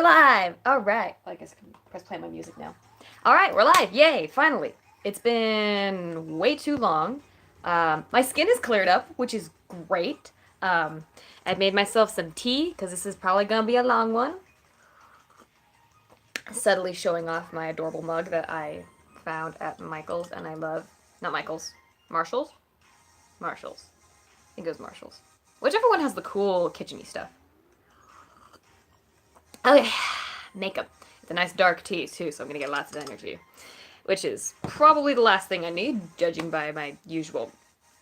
live! Alright. Well, I guess I can press play my music now. Alright, we're live! Yay! Finally! It's been way too long. My skin is cleared up, which is great. I've made myself some tea, because this is probably going to be a long one. Subtly showing off my adorable mug that I found at Michael's, and I love. Not Michael's. Marshall's? Marshall's. I think it was Marshall's. Whichever one has the cool kitchen-y stuff. Okay, makeup. It's a nice dark tea, too, so I'm gonna get lots of energy. Which is probably the last thing I need, judging by my usual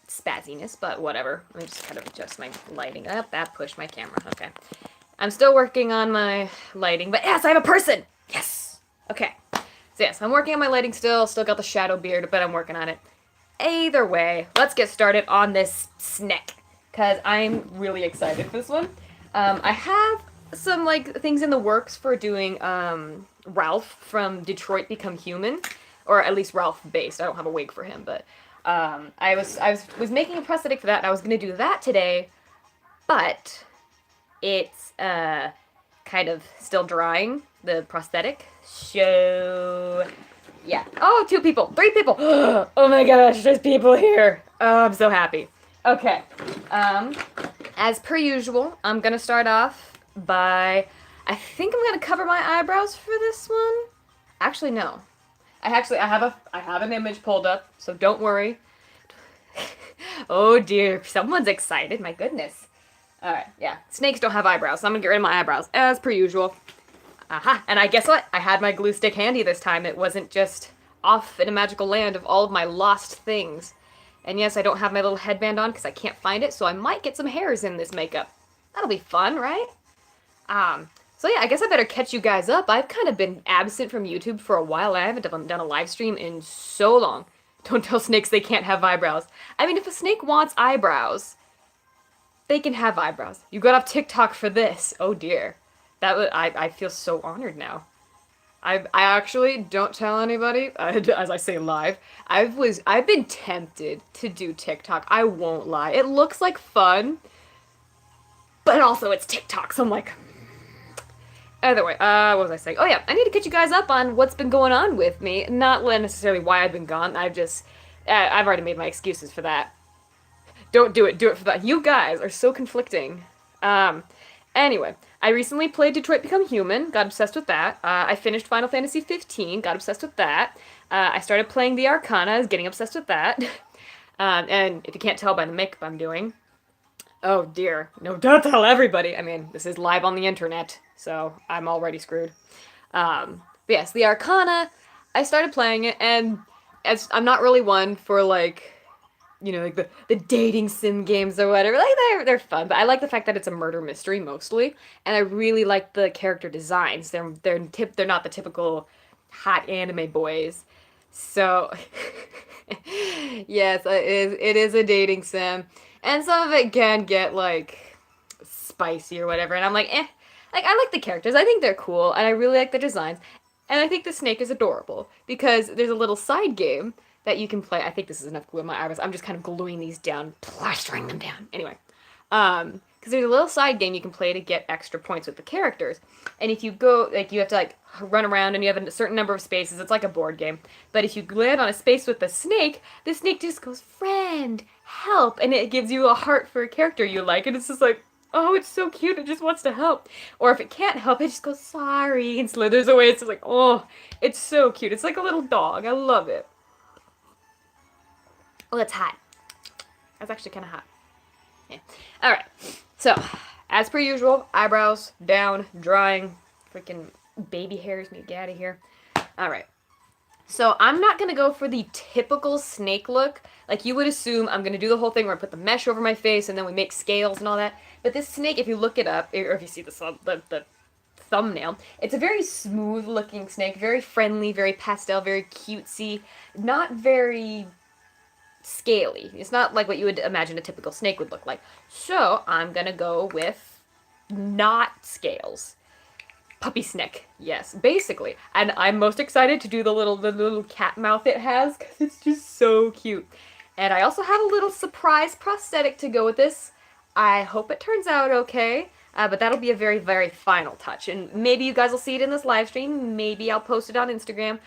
spazziness, but whatever. Let me just kind of adjust my lighting up. That pushed my camera. Okay. I'm still working on my lighting, but yes, I have a person! Yes! Okay. So yes, I'm working on my lighting still got the shadow beard, but I'm working on it. Either way, let's get started on this snack, because I'm really excited for this one. I have some things in the works for doing Ralph from Detroit Become Human, or at least Ralph based. I don't have a wig for him, but I was making a prosthetic for that, and I was gonna do that today, but it's kind of still drying, the prosthetic. So yeah. Oh, 2 people, 3 people. Oh my gosh, there's people here. Oh, I'm so happy. Okay. As per usual, I'm gonna start off by, I think I'm gonna cover my eyebrows for this one. Actually, no. I have an image pulled up, so don't worry. Oh dear, someone's excited. My goodness. All right, yeah. Snakes don't have eyebrows, so I'm gonna get rid of my eyebrows as per usual. Aha! And I guess what? I had my glue stick handy this time. It wasn't just off in a magical land of all of my lost things. And yes, I don't have my little headband on because I can't find it, so I might get some hairs in this makeup. That'll be fun, right? So yeah, I guess I better catch you guys up. I've kind of been absent from YouTube for a while. I haven't done a live stream in so long. Don't tell snakes they can't have eyebrows. I mean, if a snake wants eyebrows, they can have eyebrows. You got off TikTok for this. Oh dear. I feel so honored now. I actually, don't tell anybody, as I say live, I've been tempted to do TikTok. I won't lie. It looks like fun, but also it's TikTok, so I'm like, either way, what was I saying? Oh yeah, I need to catch you guys up on what's been going on with me. Not necessarily why I've been gone. I've already made my excuses for that. Don't do it for that. You guys are so conflicting. Anyway, I recently played Detroit Become Human, got obsessed with that. I finished Final Fantasy 15, got obsessed with that. I started playing the Arcanas, getting obsessed with that. And if you can't tell by the makeup I'm doing, oh dear, no, don't tell everybody. I mean, this is live on the internet, so I'm already screwed. But yes, the Arcana, I started playing it, and as I'm not really one for the dating sim games or whatever. They're fun, but I like the fact that it's a murder mystery mostly, and I really like the character designs. They're not the typical hot anime boys. So yes, it is a dating sim, and some of it can get spicy or whatever. And I'm like, eh. I like the characters. I think they're cool, and I really like the designs. And I think the snake is adorable because there's a little side game that you can play. I think this is enough glue on my eyebrows. I'm just kind of gluing these down, plastering them down. Anyway, because there's a little side game you can play to get extra points with the characters. And if you go, you have to run around and you have a certain number of spaces. It's like a board game. But if you land on a space with the snake just goes, friend, help. And it gives you a heart for a character you like. And it's just like, oh, it's so cute. It just wants to help. Or if it can't help, it just goes, sorry, and slithers away. It's just like, oh, it's so cute. It's like a little dog. I love it. Oh, that's hot. That's actually kind of hot. Yeah. Alright. So, as per usual, eyebrows down, drying. Freaking baby hairs need to get out of here. Alright. So, I'm not going to go for the typical snake look. Like you would assume, I'm going to do the whole thing where I put the mesh over my face and then we make scales and all that. But this snake, if you look it up, or if you see the thumbnail, it's a very smooth looking snake. Very friendly, very pastel, very cutesy. Not very scaly. It's not like what you would imagine a typical snake would look like. So I'm gonna go with not scales. Puppy snake. Yes, basically. And I'm most excited to do the little cat mouth it has because it's just so cute. And I also have a little surprise prosthetic to go with this. I hope it turns out okay. But that'll be a very, very final touch. And maybe you guys will see it in this live stream. Maybe I'll post it on Instagram.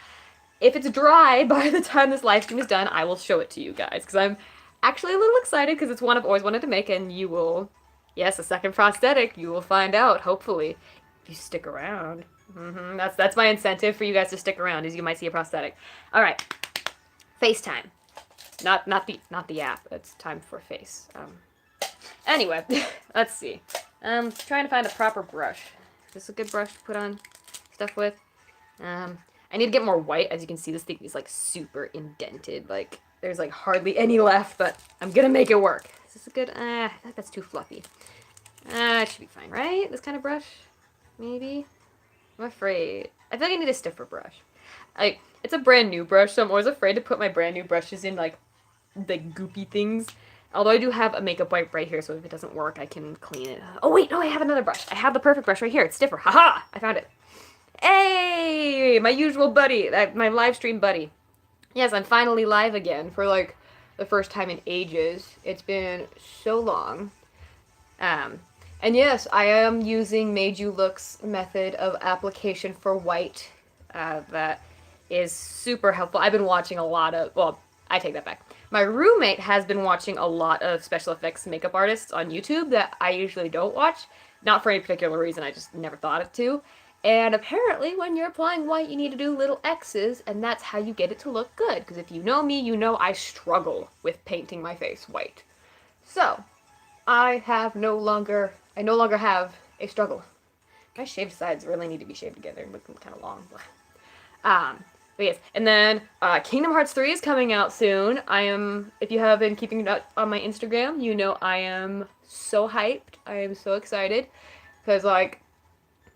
If it's dry by the time this live stream is done, I will show it to you guys. Because I'm actually a little excited because it's one I've always wanted to make. And you will, yes, a second prosthetic, you will find out, hopefully, if you stick around. That's my incentive for you guys to stick around, is you might see a prosthetic. All right, FaceTime. Not the app. It's time for face. Anyway, let's see. Trying to find a proper brush. Is this a good brush to put on stuff with? I need to get more white. As you can see, this thing is like super indented. Like there's like hardly any left, but I'm gonna make it work. Is this a good? I think that's too fluffy. It should be fine, right? This kind of brush, maybe. I'm afraid. I feel like I need a stiffer brush. Like it's a brand new brush, so I'm always afraid to put my brand new brushes in like the goopy things. Although I do have a makeup wipe right here, so if it doesn't work, I can clean it. Oh wait, no, I have another brush. I have the perfect brush right here. It's stiffer. Haha! I found it. Hey! My usual buddy. My live stream buddy. Yes, I'm finally live again for like the first time in ages. It's been so long. And yes, I am using Made You Look's method of application for white. That is super helpful. I've been watching a lot of, well, I take that back. My roommate has been watching a lot of special effects makeup artists on YouTube that I usually don't watch. Not for any particular reason, I just never thought to. And apparently when you're applying white, you need to do little X's, and that's how you get it to look good. Because if you know me, you know I struggle with painting my face white. So, I no longer have a struggle. My shaved sides really need to be shaved together and looking kind of long. But yes, and then Kingdom Hearts 3 is coming out soon. If you have been keeping it up on my Instagram, you know I am so hyped. I am so excited. Because, like,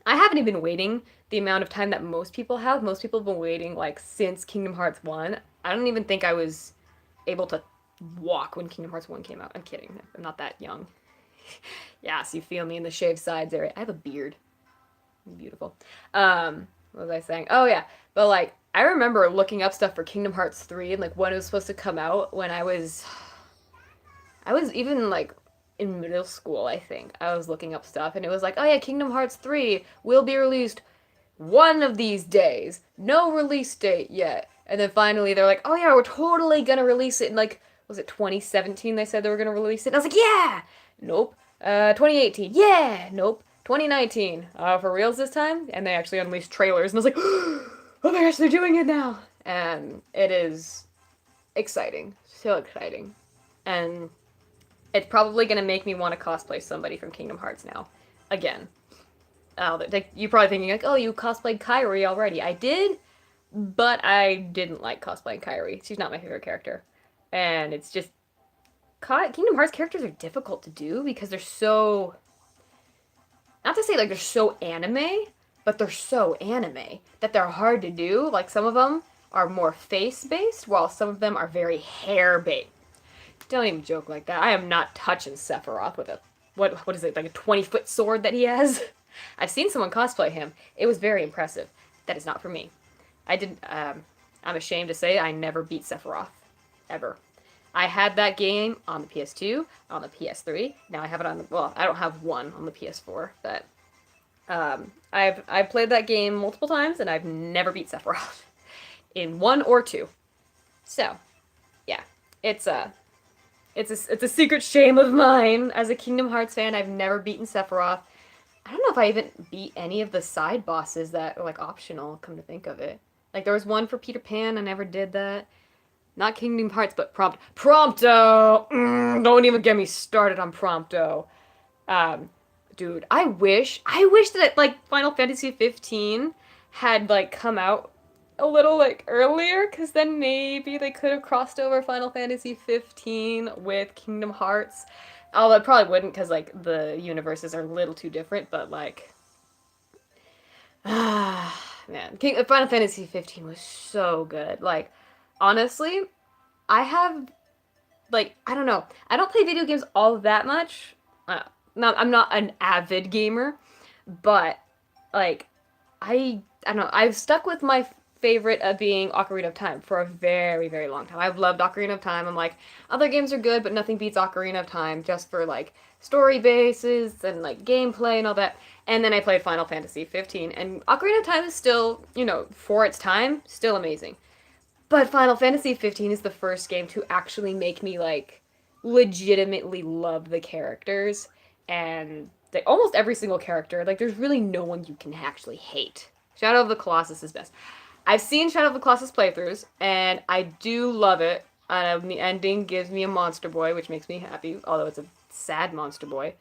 I haven't even been waiting the amount of time that most people have. Most people have been waiting, like, since Kingdom Hearts 1. I don't even think I was able to walk when Kingdom Hearts 1 came out. I'm kidding. I'm not that young. Yeah, so you feel me in the shaved sides area. I have a beard. Beautiful. What was I saying? Oh, yeah. But, like, I remember looking up stuff for Kingdom Hearts 3 and, like, when it was supposed to come out when I was even, like, in middle school, I think. I was looking up stuff, and it was like, oh, yeah, Kingdom Hearts 3 will be released one of these days. No release date yet. And then finally they're like, oh, yeah, we're totally gonna release it in, like, was it 2017 they said they were gonna release it? And I was like, yeah! Nope. 2018. Yeah! Nope. 2019. For reals this time? And they actually unleashed trailers, and I was like, oh my gosh, they're doing it now! And it is exciting. So exciting. And it's probably gonna make me want to cosplay somebody from Kingdom Hearts now. Again. You're probably thinking, like, oh, you cosplayed Kairi already. I did, but I didn't like cosplaying Kairi. She's not my favorite character. And it's just... Kingdom Hearts characters are difficult to do because they're so... Not to say, like, they're so anime, but they're so anime that they're hard to do. Like, some of them are more face-based, while some of them are very hair-based. Don't even joke like that. I am not touching Sephiroth with a... What is it, like a 20-foot sword that he has? I've seen someone cosplay him. It was very impressive. That is not for me. I'm ashamed to say I never beat Sephiroth. Ever. I had that game on the PS2, on the PS3. Now I have it on the... Well, I don't have one on the PS4, but... I've played that game multiple times, and I've never beat Sephiroth. In 1 or 2. So, yeah. It's a secret shame of mine. As a Kingdom Hearts fan, I've never beaten Sephiroth. I don't know if I even beat any of the side bosses that are, like, optional, come to think of it. Like, there was one for Peter Pan, I never did that. Not Kingdom Hearts, but Prompto! Don't even get me started on Prompto. Dude, I wish that, like, Final Fantasy 15 had, like, come out a little, like, earlier, because then maybe they could have crossed over Final Fantasy 15 with Kingdom Hearts. Although it probably wouldn't, because, like, the universes are a little too different, but, like... man. Final Fantasy 15 was so good. Like, honestly, I have, like, I don't know. I don't play video games all that much. I'm not an avid gamer, but, like, I don't know. I've stuck with my favorite being Ocarina of Time for a very, very long time. I've loved Ocarina of Time. I'm like, other games are good, but nothing beats Ocarina of Time just for like story bases and like gameplay and all that. And then I played Final Fantasy 15, and Ocarina of Time is still, you know, for its time, still amazing. But Final Fantasy 15 is the first game to actually make me like legitimately love the characters and almost every single character. Like there's really no one you can actually hate. Shadow of the Colossus is best. I've seen Shadow of the Colossus playthroughs and I do love it. The ending gives me a monster boy, which makes me happy, although it's a sad monster boy.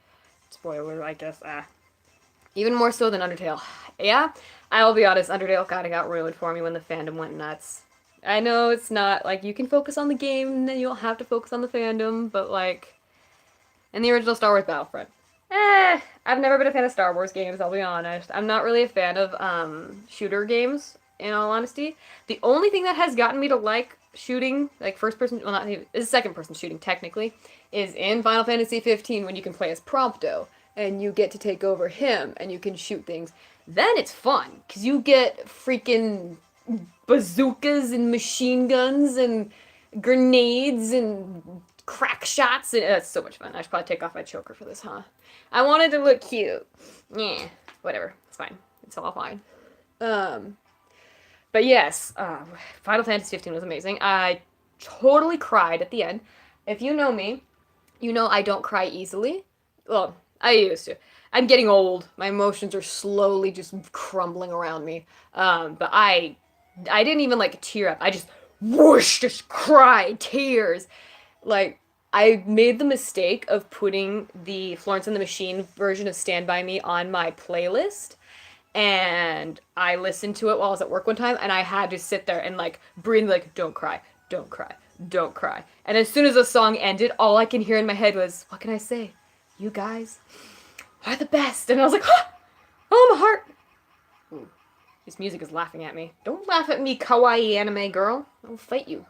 Spoiler, I guess. Even more so than Undertale. Yeah, I'll be honest, Undertale kind of got ruined for me when the fandom went nuts. I know it's not, like, you can focus on the game and then you don't have to focus on the fandom, but, like, in the original Star Wars Battlefront. I've never been a fan of Star Wars games, I'll be honest. I'm not really a fan of, shooter games, in all honesty. The only thing that has gotten me to like shooting, like first person, well not even, it's second person shooting technically, is in Final Fantasy 15 when you can play as Prompto, and you get to take over him, and you can shoot things. Then it's fun, because you get freaking bazookas and machine guns and grenades and crack shots. And it's so much fun. I should probably take off my choker for this, huh? I wanted to look cute. Yeah, whatever. It's fine. It's all fine. But yes, Final Fantasy 15 was amazing. I totally cried at the end. If you know me, you know I don't cry easily. Well, I used to. I'm getting old. My emotions are slowly just crumbling around me. But I didn't even like tear up. I just whoosh, just cry, tears. Like, I made the mistake of putting the Florence and the Machine version of Stand By Me on my playlist. And I listened to it while I was at work one time, and I had to sit there and, like, breathe, like, don't cry, don't cry, don't cry. And as soon as the song ended, all I can hear in my head was, what can I say? You guys are the best. And I was like, oh, my heart. Ooh, this music is laughing at me. Don't laugh at me, kawaii anime girl. I'll fight you.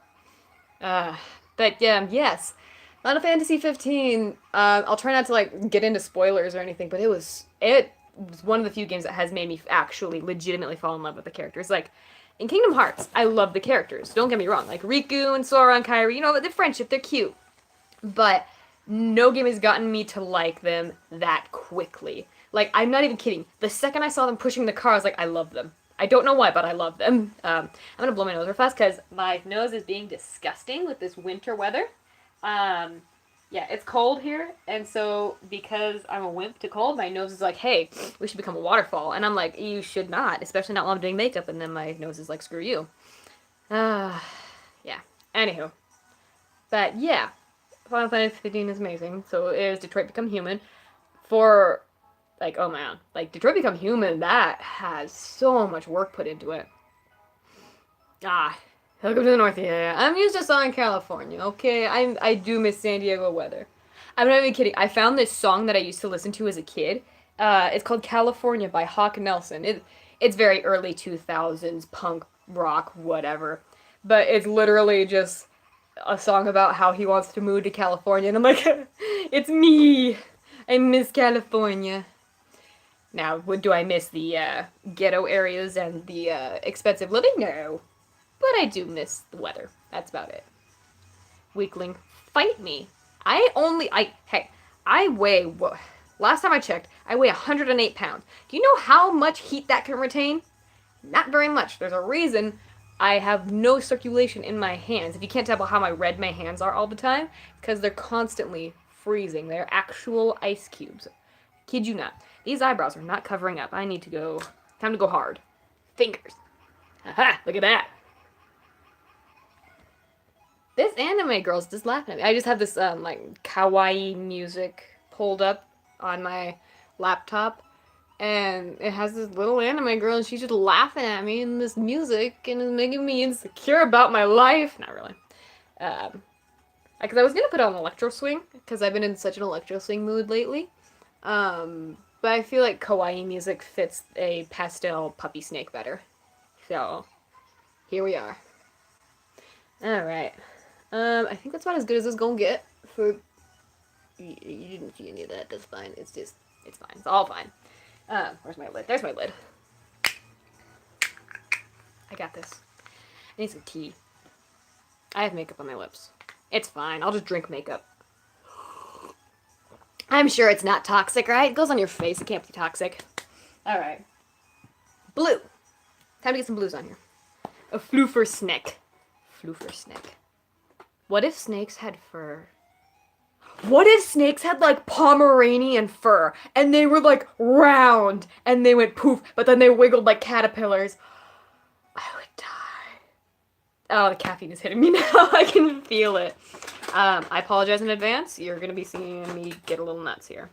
But yeah, yes. Final Fantasy 15, I'll try not to, like, get into spoilers or anything, but it was one of the few games that has made me actually legitimately fall in love with the characters. Like, in Kingdom Hearts, I love the characters. Don't get me wrong. Like, Riku and Sora and Kairi, you know, the friendship, they're cute. But no game has gotten me to like them that quickly. Like, I'm not even kidding. The second I saw them pushing the car, I was like, I love them. I don't know why, but I love them. I'm gonna blow my nose real fast because my nose is being disgusting with this winter weather. Yeah, it's cold here, and so because I'm a wimp to cold, my nose is like, hey, we should become a waterfall. And I'm like, you should not, especially not while I'm doing makeup, and then my nose is like, screw you. Yeah. Anywho. But yeah, Final Fantasy 15 is amazing. So is Detroit Become Human. For, like, oh man, like, Detroit Become Human, that has so much work put into it. Welcome to the North, yeah. I'm used to Southern California, okay? I do miss San Diego weather. I'm not even kidding. I found this song that I used to listen to as a kid. It's called California by Hawk Nelson. It's very early 2000s, punk, rock, whatever. But it's literally just a song about how he wants to move to California. And I'm like, it's me. I miss California. Now, do I miss the ghetto areas and the expensive living? No. But I do miss the weather. That's about it. Weakling, fight me. I weigh, last time I checked, I weigh 108 pounds. Do you know how much heat that can retain? Not very much. There's a reason I have no circulation in my hands. If you can't tell by how red my hands are all the time, because they're constantly freezing. They're actual ice cubes. Kid you not. These eyebrows are not covering up. I need to go, time to go hard. Fingers. Aha, look at that. This anime girl's just laughing at me. I just have this, like, kawaii music pulled up on my laptop, and it has this little anime girl, and she's just laughing at me in this music, and it's making me insecure about my life. Not really. Because I was gonna put on Electro Swing, because I've been in such an Electro Swing mood lately. But I feel like kawaii music fits a pastel puppy snake better. So, here we are. Alright. I think that's about as good as it's gonna get for... You didn't see any of that, that's fine. It's fine. It's all fine. Where's my lid? There's my lid. I got this. I need some tea. I have makeup on my lips. It's fine. I'll just drink makeup. I'm sure it's not toxic, right? It goes on your face. It can't be toxic. Alright. Blue. Time to get some blues on here. A floofer snake. Floofer snake. What if snakes had fur? What if snakes had, like, Pomeranian fur, and they were, like, round, and they went poof, but then they wiggled like caterpillars? I would die. Oh, the caffeine is hitting me now. I can feel it. I apologize in advance. You're gonna be seeing me get a little nuts here.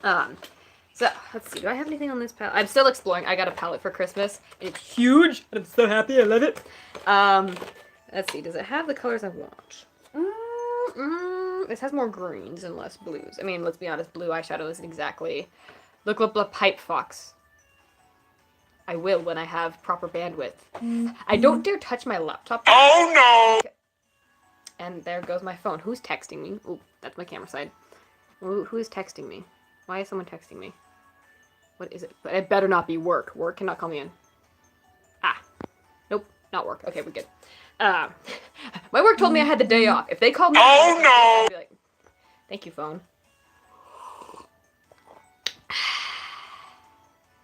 So, let's see. Do I have anything on this palette? I'm still exploring. I got a palette for Christmas. It's huge. I'm so happy. I love it. Let's see. Does it have the colors I want? This has more greens and less blues. I mean, let's be honest. Blue eyeshadow isn't exactly... Look up the Pipe Fox. I will when I have proper bandwidth. I don't dare touch my laptop. Oh, no! Okay. And there goes my phone. Who's texting me? Ooh, that's my camera side. Who is texting me? Why is someone texting me? What is it? But it better not be work. Work cannot call me in. Ah. Nope, not work. Okay, we're good. My work told me I had the day off. If they called me... Oh, no! I'd be like, thank you, phone.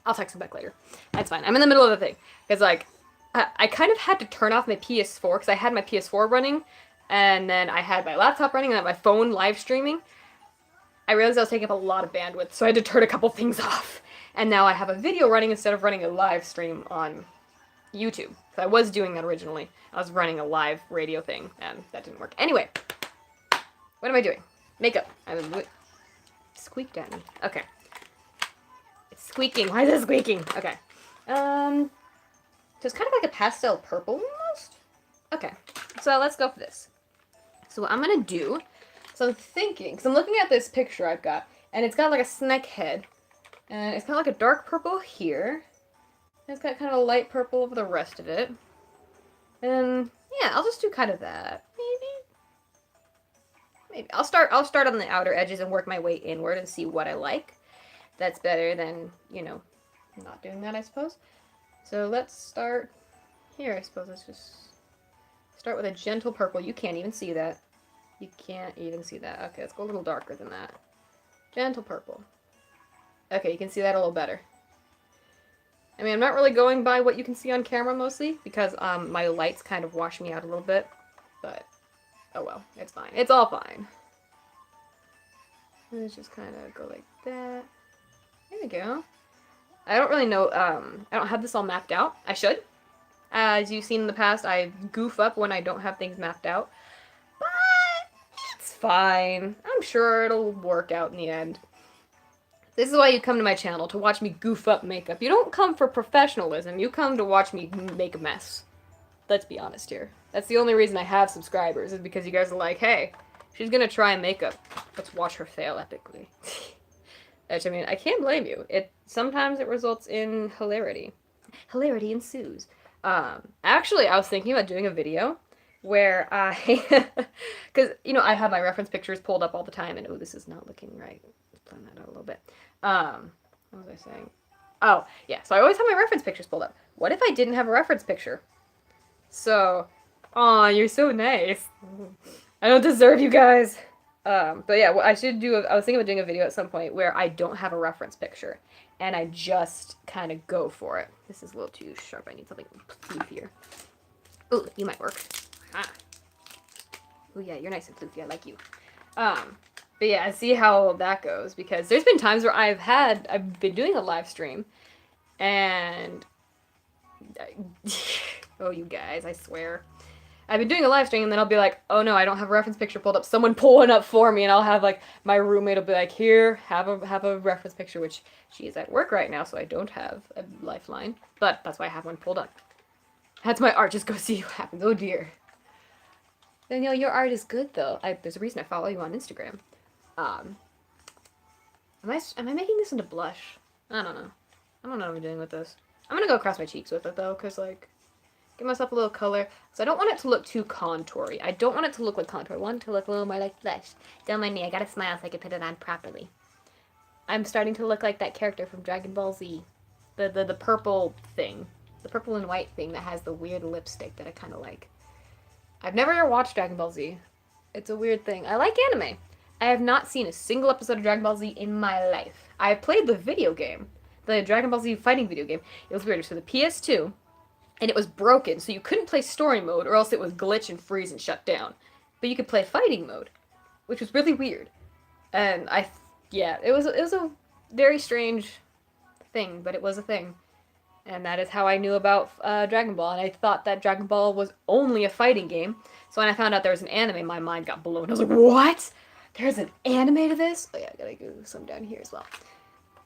I'll text him back later. That's fine. I'm in the middle of the thing. Because, like, I kind of had to turn off my PS4 because I had my PS4 running, and then I had my laptop running, and then my phone live streaming. I realized I was taking up a lot of bandwidth, so I had to turn a couple things off. And now I have a video running instead of running a live stream on YouTube. So I was doing that originally. I was running a live radio thing, and that didn't work. Anyway, what am I doing? Makeup. Squeaked at me. Okay. It's squeaking. Why is it squeaking? Okay. So it's kind of like a pastel purple almost. Okay. So let's go for this. So what I'm gonna do, so I'm thinking, because I'm looking at this picture I've got, and it's got like a snake head, and it's got like a dark purple here. It's got kind of a light purple over the rest of it. And yeah, I'll just do kind of that. Maybe. I'll start on the outer edges and work my way inward and see what I like. That's better than, you know, not doing that, I suppose. So let's start here, I suppose. Let's just start with a gentle purple. You can't even see that. You can't even see that. Okay, let's go a little darker than that. Gentle purple. Okay, you can see that a little better. I mean, I'm not really going by what you can see on camera mostly, because my lights kind of wash me out a little bit, but oh well, it's fine. It's all fine. Let's just kind of go like that. There we go. I don't really know, I don't have this all mapped out. I should. As you've seen in the past, I goof up when I don't have things mapped out, but it's fine. I'm sure it'll work out in the end. This is why you come to my channel, to watch me goof up makeup. You don't come for professionalism, you come to watch me make a mess. Let's be honest here. That's the only reason I have subscribers, is because you guys are like, hey, she's gonna try makeup. Let's watch her fail epically. Which, I mean, I can't blame you. Sometimes it results in hilarity. Hilarity ensues. Actually, I was thinking about doing a video where I... Because, you know, I have my reference pictures pulled up all the time, and oh, this is not looking right. Plan that out a little bit. What was I saying? Oh, yeah, so I always have my reference pictures pulled up. What if I didn't have a reference picture? So, aw, you're so nice. I don't deserve you guys. But yeah, what I should do, I was thinking of doing a video at some point where I don't have a reference picture, and I just kind of go for it. This is a little too sharp. I need something floofier. Ooh, you might work. Ah. Ooh, yeah, you're nice and floofy. I like you. But yeah, see how that goes, because there's been times where I've been doing a live stream, and oh, you guys, I swear. I've been doing a live stream, and then I'll be like, oh no, I don't have a reference picture pulled up. Someone pull one up for me, and I'll have, like, my roommate will be like, here, have a reference picture, which she is at work right now, so I don't have a lifeline. But that's why I have one pulled up. That's my art. Just go see what happens. Oh dear. Danielle, your art is good, though. There's a reason I follow you on Instagram. Am I making this into blush? I don't know. I don't know what I'm doing with this. I'm gonna go across my cheeks with it, though, because, like, give myself a little color. So I don't want it to look too contoury. I don't want it to look like contour. I want it to look a little more like flesh. Don't mind me, I gotta smile so I can put it on properly. I'm starting to look like that character from Dragon Ball Z. The purple thing. The purple and white thing that has the weird lipstick that I kind of like. I've never watched Dragon Ball Z. It's a weird thing. I like anime. I have not seen a single episode of Dragon Ball Z in my life. I played the video game, the Dragon Ball Z fighting video game. It was weird. It was for the PS2, and it was broken, so you couldn't play story mode, or else it would glitch and freeze and shut down. But you could play fighting mode, which was really weird. And yeah, it was a very strange thing, but it was a thing. And that is how I knew about Dragon Ball. And I thought that Dragon Ball was only a fighting game. So when I found out there was an anime, my mind got blown. I was like, what? There's an anime to this? Oh yeah, I gotta go some down here as well.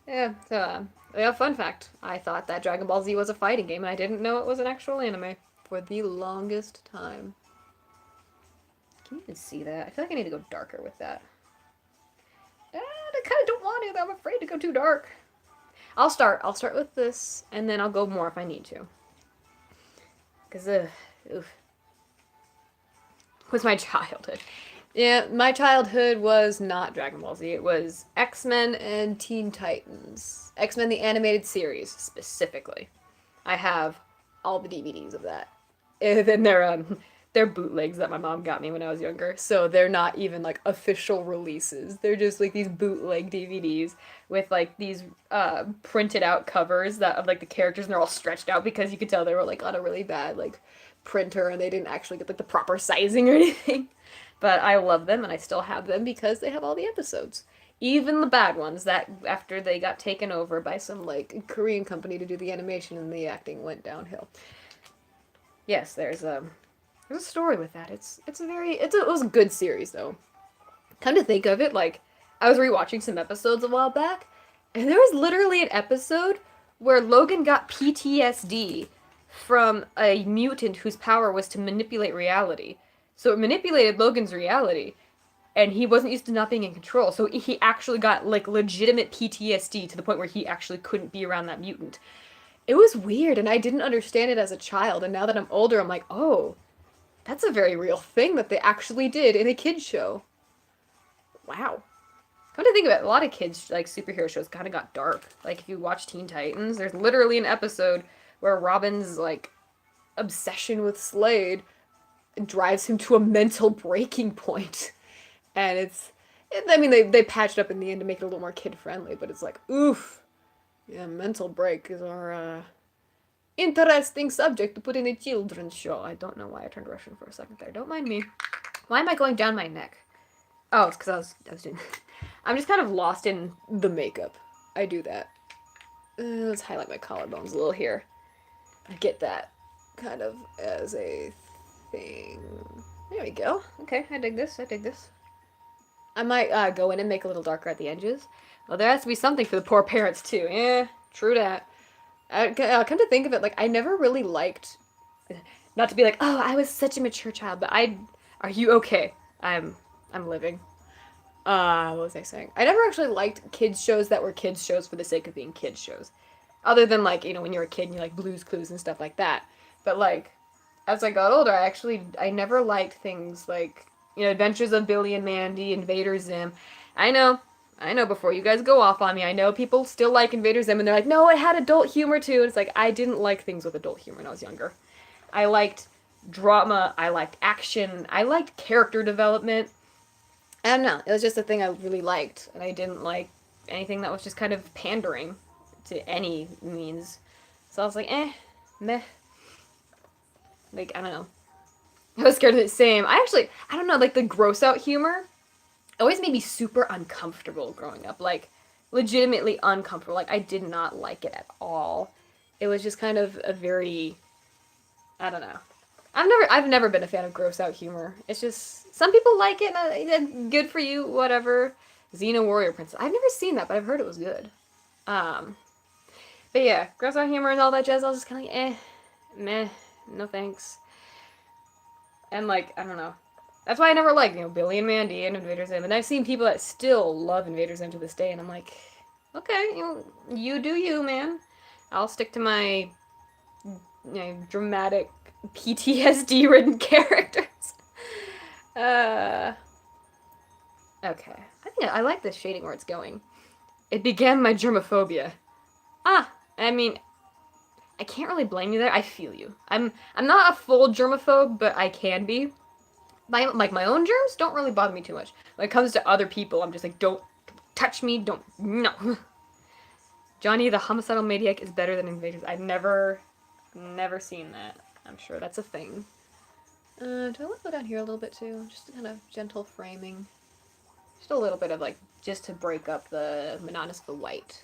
Yeah, so, yeah, fun fact. I thought that Dragon Ball Z was a fighting game, and I didn't know it was an actual anime for the longest time. Can you even see that? I feel like I need to go darker with that. I kind of don't want to, though. I'm afraid to go too dark. I'll start with this, and then I'll go more if I need to. Because, oof. Was my childhood. Yeah, my childhood was not Dragon Ball Z. It was X-Men and Teen Titans. X-Men the animated series, specifically. I have all the DVDs of that. And then they're bootlegs that my mom got me when I was younger. So they're not even like official releases. They're just like these bootleg DVDs with like these printed out covers that of like the characters, and they're all stretched out because you could tell they were like on a really bad like printer and they didn't actually get like the proper sizing or anything. But I love them, and I still have them because they have all the episodes. Even the bad ones that after they got taken over by some like Korean company to do the animation and the acting went downhill. Yes, there's a story with that. It was a good series though. Come to think of it, like I was rewatching some episodes a while back, and there was literally an episode where Logan got PTSD from a mutant whose power was to manipulate reality. So it manipulated Logan's reality, and he wasn't used to not being in control. So he actually got like legitimate PTSD to the point where he actually couldn't be around that mutant. It was weird, and I didn't understand it as a child. And now that I'm older, I'm like, oh, that's a very real thing that they actually did in a kids show. Wow. Come to think of it, a lot of kids like superhero shows kind of got dark. Like if you watch Teen Titans, there's literally an episode where Robin's like obsession with Slade drives him to a mental breaking point. And they patched up in the end to make it a little more kid-friendly, but it's like, oof. Yeah, mental break is our, interesting subject to put in a children's show. I don't know why I turned Russian for a second there. Don't mind me. Why am I going down my neck? Oh, it's because I was doing... I'm just kind of lost in the makeup. I do that. Let's highlight my collarbones a little here. Get that kind of as a thing. There we go. Okay, I dig this. I might go in and make a little darker at the edges. Well, there has to be something for the poor parents, too. Yeah, true that. Come to think of it, like, I never really liked... Not to be like, oh, I was such a mature child, but Are you okay? I'm living. What was I saying? I never actually liked kids shows that were kids shows for the sake of being kids shows. Other than, like, you know, when you were a kid and you like Blue's Clues and stuff like that. But, like, as I got older, I never liked things like, you know, Adventures of Billy and Mandy, Invader Zim. I know, before you guys go off on me, I know people still like Invader Zim, and they're like, no, it had adult humor too. And it's like, I didn't like things with adult humor when I was younger. I liked drama, I liked action, I liked character development. I don't know, it was just a thing I really liked, and I didn't like anything that was just kind of pandering to any means. So I was like, meh. Like, I don't know. I was scared of the same. I don't know, like, the gross out humor always made me super uncomfortable growing up. Like, legitimately uncomfortable. Like, I did not like it at all. It was just kind of a very, I don't know. I've never been a fan of gross out humor. It's just, some people like it, and good for you, whatever. Xena Warrior Princess. I've never seen that, but I've heard it was good. But yeah, gross out humor and all that jazz, I was just kind of like, meh, no thanks. And, like, I don't know. That's why I never liked, you know, Billy and Mandy and Invader Zim. And I've seen people that still love Invader Zim to this day, and I'm like, okay, you do you, man. I'll stick to my, you know, dramatic, PTSD-ridden characters. Okay. I think I like this shading where it's going. It began my germophobia. I mean, I can't really blame you there. I feel you. I'm not a full germaphobe, but I can be. My own germs don't really bother me too much. When it comes to other people, I'm just like, don't touch me, don't, no. Johnny the homicidal maniac is better than Invaders. I've never seen that. I'm sure that's a thing. Do I want to go down here a little bit too? Just kind of gentle framing. Just a little bit of like, just to break up the monotonous of the white.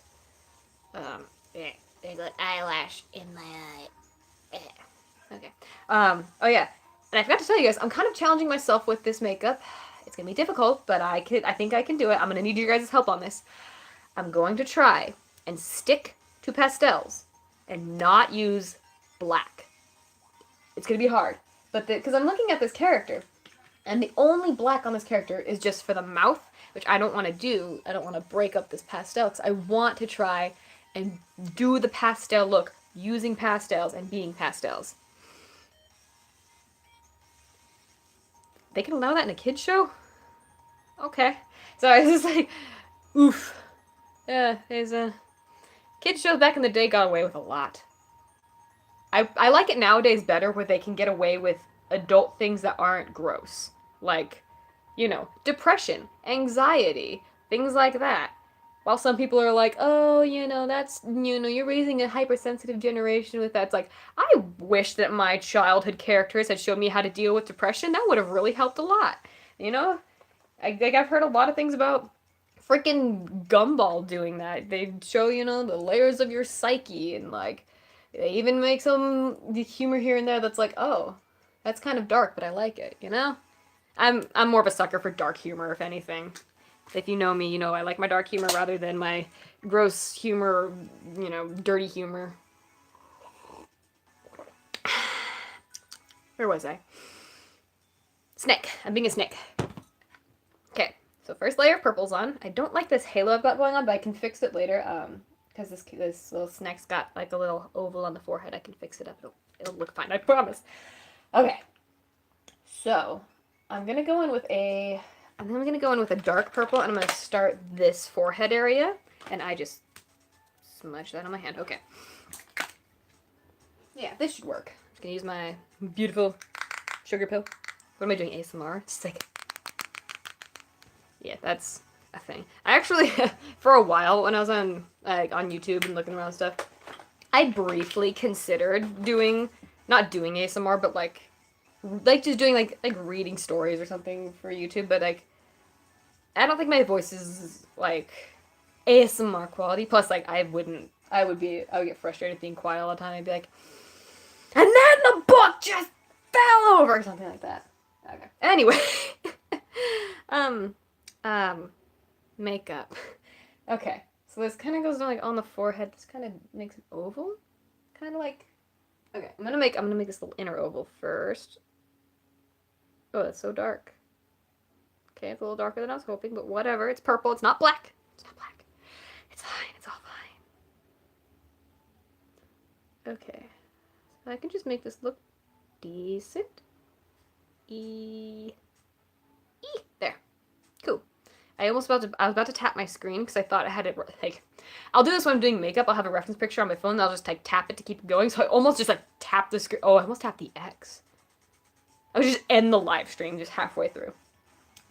There's an eyelash in my eye. Okay. Oh yeah. And I forgot to tell you guys, I'm kind of challenging myself with this makeup. It's gonna be difficult, but I think I can do it. I'm gonna need you guys' help on this. I'm going to try and stick to pastels and not use black. It's gonna be hard, but because I'm looking at this character, and the only black on this character is just for the mouth, which I don't want to do. I don't want to break up this pastel, because I want to try and do the pastel look using pastels and being pastels. They can allow that in a kid's show? Okay. So it's just like, oof. Yeah, there's a... Kids shows back in the day got away with a lot. I like it nowadays better where they can get away with adult things that aren't gross. Like, you know, depression, anxiety, things like that. While some people are like, oh, you know, that's, you know, you're raising a hypersensitive generation with that. It's like, I wish that my childhood characters had shown me how to deal with depression. That would have really helped a lot. You know? I've heard a lot of things about freaking Gumball doing that. They show, you know, the layers of your psyche, and like, they even make some humor here and there that's like, oh, that's kind of dark, but I like it, you know? I'm more of a sucker for dark humor, if anything. If you know me, you know I like my dark humor rather than my gross humor, you know, dirty humor. Where was I? Snake. I'm being a snake. Okay, so first layer of purple's on. I don't like this halo I've got going on, but I can fix it later. Because this little snake's got like a little oval on the forehead. I can fix it up. It'll look fine, I promise. Okay, so I'm gonna go in with a dark purple, and I'm gonna start this forehead area, and I just smudge that on my hand. Okay. Yeah, this should work. I'm just gonna use my beautiful sugar pill. What am I doing? ASMR? Just like, yeah, that's a thing. I actually, for a while when I was on YouTube and looking around stuff, I briefly considered not doing ASMR, but like just doing like reading stories or something for YouTube, but like I don't think my voice is like ASMR quality. Plus, like I would get frustrated being quiet all the time. I'd be like, and then the book just fell over or something like that. Okay. Anyway, makeup. Okay, so this kind of goes down like on the forehead. This kind of makes an oval, kind of like. Okay, I'm gonna make this little inner oval first. Oh, that's so dark. Okay, it's a little darker than I was hoping, but whatever. It's purple. It's not black. It's not black. It's fine. It's all fine. Okay, so I can just make this look decent. There. Cool. I was about to tap my screen because I thought I had it, like, I'll do this when I'm doing makeup. I'll have a reference picture on my phone, and I'll just, like, tap it to keep it going. So I almost just, like, tap the screen. Oh, I almost tapped the X. I would just end the live stream just halfway through.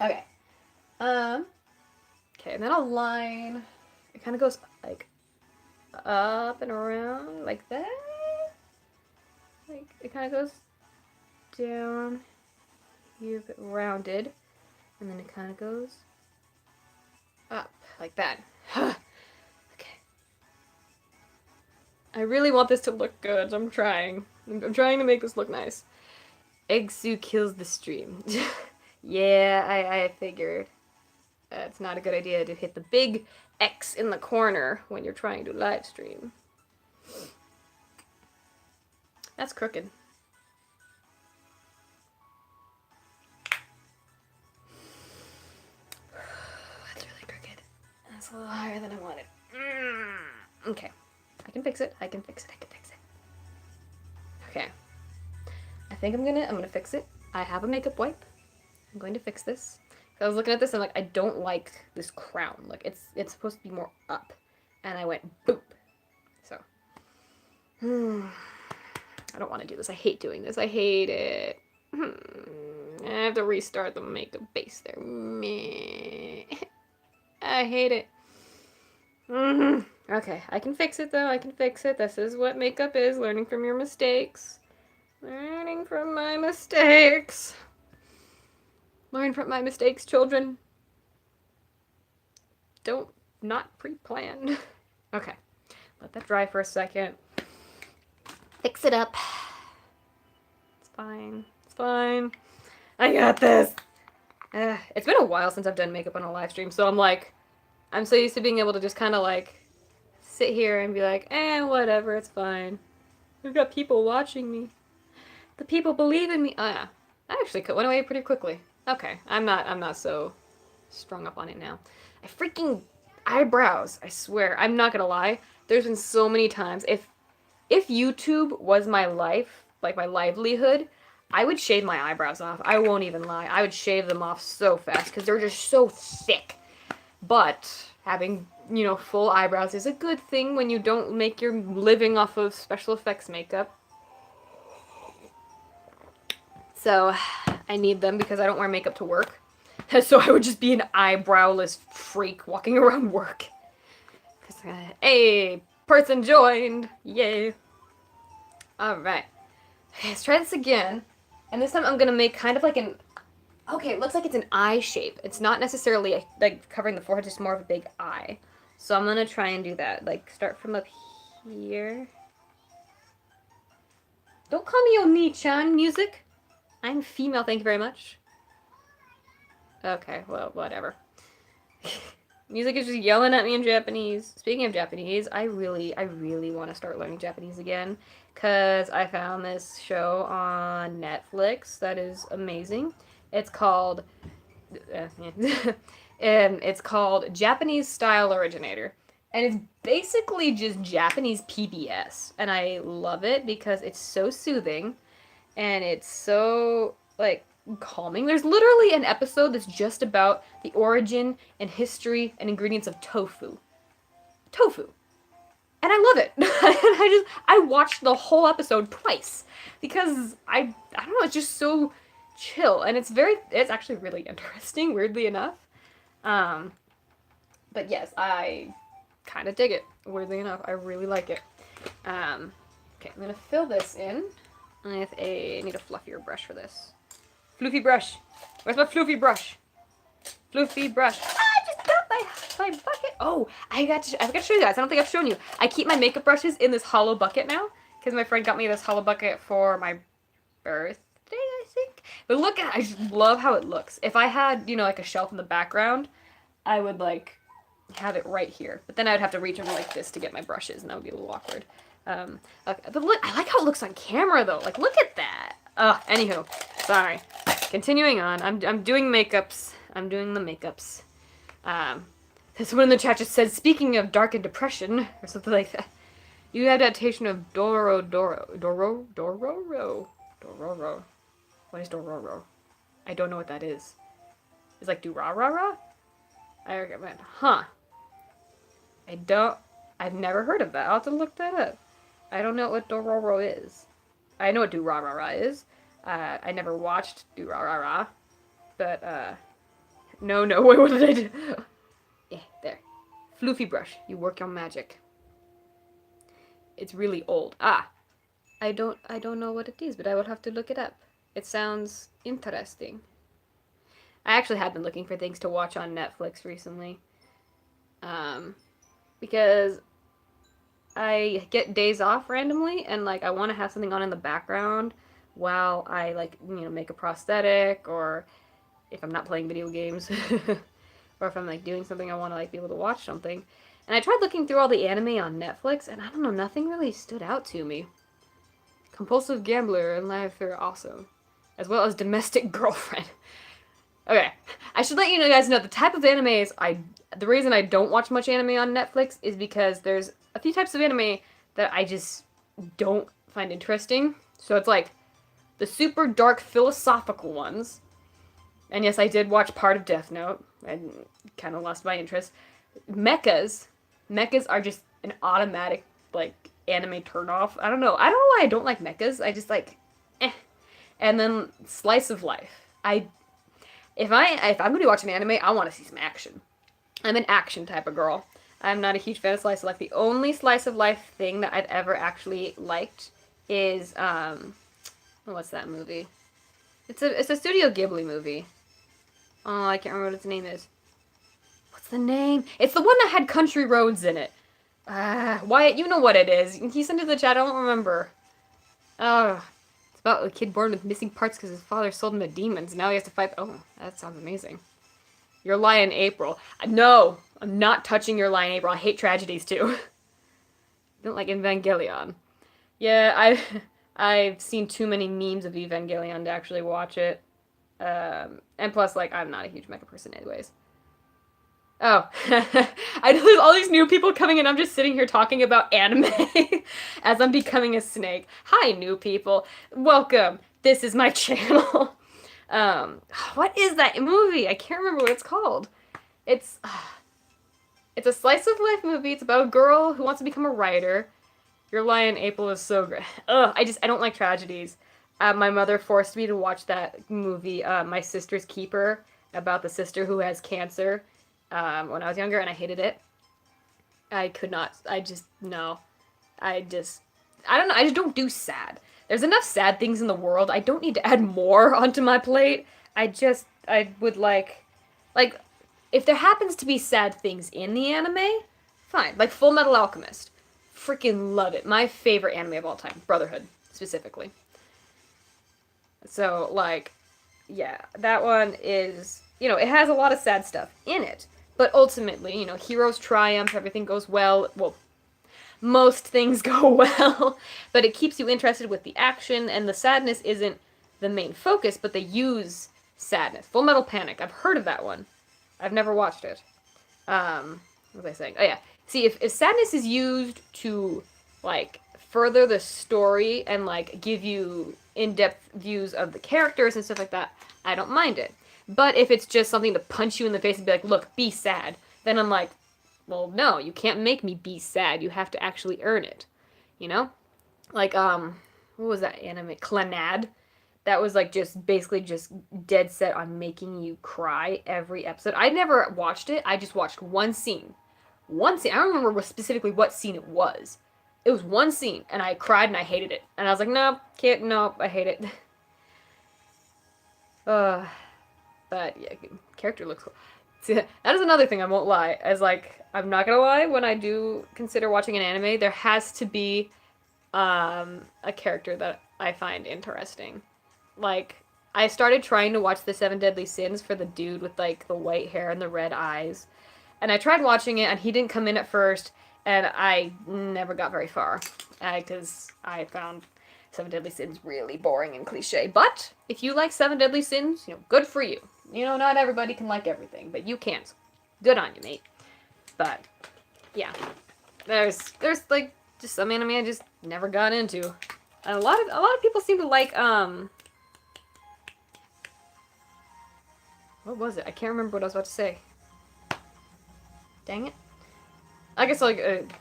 Okay. Okay, and then I'll line. It kind of goes, like, up and around, like that. Like, it kind of goes down here, a bit rounded. And then it kind of goes up, like that. Okay. I really want this to look good, so I'm trying. I'm trying to make this look nice. Egg kills the stream. Yeah, I figured. It's not a good idea to hit the big X in the corner when you're trying to live stream. That's crooked. That's really crooked. That's a little higher than I wanted. Okay. I can fix it. I can fix it. I can fix it. Okay. I think I'm gonna fix it. I have a makeup wipe. I'm going to fix this. I was looking at this and like, I don't like this crown. Like it's supposed to be more up. And I went boop. So I don't want to do this. I hate doing this. I hate it. I have to restart the makeup base there. Meh. I hate it. Okay, I can fix it though. I can fix it. This is what makeup is. Learning from your mistakes. Learning from my mistakes. Learn from my mistakes, children. Don't not pre-planned. Okay, let that dry for a second. Fix it up. It's fine. It's fine. I got this. It's been a while since I've done makeup on a live stream, so I'm so used to being able to just kind of like sit here and be like, whatever, it's fine. We've got people watching me. The people believe in me. Oh yeah, that actually went away pretty quickly. Okay, I'm not so strung up on it now. I freaking eyebrows. I swear, I'm not gonna lie. There's been so many times if YouTube was my life, like my livelihood, I would shave my eyebrows off. I won't even lie. I would shave them off so fast because they're just so thick. But having, full eyebrows is a good thing when you don't make your living off of special effects makeup. So I need them because I don't wear makeup to work. So I would just be an eyebrowless freak walking around work. Hey, person joined. Yay. Alright. Okay, let's try this again. And this time I'm going to make kind of like an... Okay, it looks like it's an eye shape. It's not necessarily like covering the forehead, just more of a big eye. So I'm going to try and do that. Like start from up here. Don't call me Oni-chan, music. I'm female, thank you very much. Okay, well, whatever. Music is just yelling at me in Japanese. Speaking of Japanese, I really want to start learning Japanese again. Because I found this show on Netflix that is amazing. It's called... it's called Japanese Style Originator. And it's basically just Japanese PBS. And I love it because it's so soothing. And it's so, like, calming. There's literally an episode that's just about the origin and history and ingredients of tofu. Tofu. And I love it. And I watched the whole episode twice. Because I don't know, it's just so chill. And it's actually really interesting, weirdly enough. But yes, I kind of dig it, weirdly enough. I really like it. Okay, I'm going to fill this in. I need a fluffier brush for this. Floofy brush. Where's my floofy brush? Floofy brush. I just got my bucket. Oh, I forgot to show you guys. I don't think I've shown you. I keep my makeup brushes in this hollow bucket now. Because my friend got me this hollow bucket for my birthday, I think. But look at it. I just love how it looks. If I had, like a shelf in the background, I would, like, have it right here. But then I would have to reach over like this to get my brushes, and that would be a little awkward. Okay, but look, I like how it looks on camera though. Like, look at that. Anywho, sorry. Continuing on, I'm doing makeups. I'm doing the makeups. This one in the chat just said, speaking of dark and depression, or something like that. New adaptation of Dororo. What is Dororo? I don't know what that is. It's like do-ra-ra-ra? I recommend. Huh. I've never heard of that. I'll have to look that up. I don't know what Dororo is. I know what do-ra-ra-ra is. I never watched do-ra-ra-ra. But, no, wait, what did I do? Yeah, there. Floofy brush. You work your magic. It's really old. I don't know what it is, but I will have to look it up. It sounds interesting. I actually have been looking for things to watch on Netflix recently. Because I get days off randomly, and, like, I want to have something on in the background while I, like, make a prosthetic, or if I'm not playing video games, or if I'm, like, doing something, I want to, like, be able to watch something. And I tried looking through all the anime on Netflix, and I don't know, nothing really stood out to me. Compulsive Gambler and Life are awesome. As well as Domestic Girlfriend. Okay, I should let you guys know the type of animes the reason I don't watch much anime on Netflix is because there's a few types of anime that I just don't find interesting. So it's like the super dark philosophical ones. And yes, I did watch part of Death Note. I kind of lost my interest. Mechas are just an automatic, like, anime turnoff. I don't know. I don't know why I don't like mechas. I just like, eh. And then slice of life. If I'm gonna be watching an anime, I want to see some action. I'm an action type of girl. I'm not a huge fan of slice of life. The only slice of life thing that I've ever actually liked is what's that movie? It's a Studio Ghibli movie. Oh, I can't remember what its name is. What's the name? It's the one that had country roads in it. Wyatt, you know what it is. Can you send it to the chat? I don't remember. It's about a kid born with missing parts because his father sold him to demons. Now he has to fight. Oh, that sounds amazing. Your Lie in April. No, I'm not touching Your Lie in April. I hate tragedies too. Don't like Evangelion. Yeah, I've seen too many memes of Evangelion to actually watch it. And plus, like, I'm not a huge mecha person anyways. Oh, there's all these new people coming in. I'm just sitting here talking about anime as I'm becoming a snake. Hi, new people. Welcome. This is my channel. What is that movie? I can't remember what it's called. It's a slice of life movie. It's about a girl who wants to become a writer. Your Lie in April is so great. I don't like tragedies. My mother forced me to watch that movie, My Sister's Keeper, about the sister who has cancer, when I was younger, and I hated it. I could not. No. I don't know. I just don't do sad. There's enough sad things in the world. I don't need to add more onto my plate. I would like, if there happens to be sad things in the anime, fine. Like Full Metal Alchemist. Freaking love it. My favorite anime of all time. Brotherhood, specifically. So, like, yeah, that one is, it has a lot of sad stuff in it. But ultimately, heroes triumph, everything goes well. Well, most things go well. But it keeps you interested with the action, and the sadness isn't the main focus, but they use sadness. Full Metal Panic. I've heard of that one. I've never watched it. What was I saying? Oh, yeah. See, if sadness is used to, like, further the story and, like, give you in-depth views of the characters and stuff like that, I don't mind it. But if it's just something to punch you in the face and be like, look, be sad, then I'm like, well, no, you can't make me be sad. You have to actually earn it. Like, what was that anime? Clannad. That was, like, basically dead set on making you cry every episode. I never watched it. I just watched one scene. I don't remember specifically what scene it was. It was one scene, and I cried and I hated it. And I was like, no, I hate it. But yeah, character looks cool. See, that is another thing I won't lie. I'm not gonna lie, when I do consider watching an anime, there has to be a character that I find interesting. Like, I started trying to watch the Seven Deadly Sins for the dude with, like, the white hair and the red eyes. And I tried watching it, and he didn't come in at first, and I never got very far. Because I found Seven Deadly Sins really boring and cliche. But, if you like Seven Deadly Sins, good for you. Not everybody can like everything, but you can. Good on you, mate. But, yeah. There's like, just some anime I just never got into. And a lot of people seem to like, what was it? I can't remember what I was about to say. Dang it. I guess, like,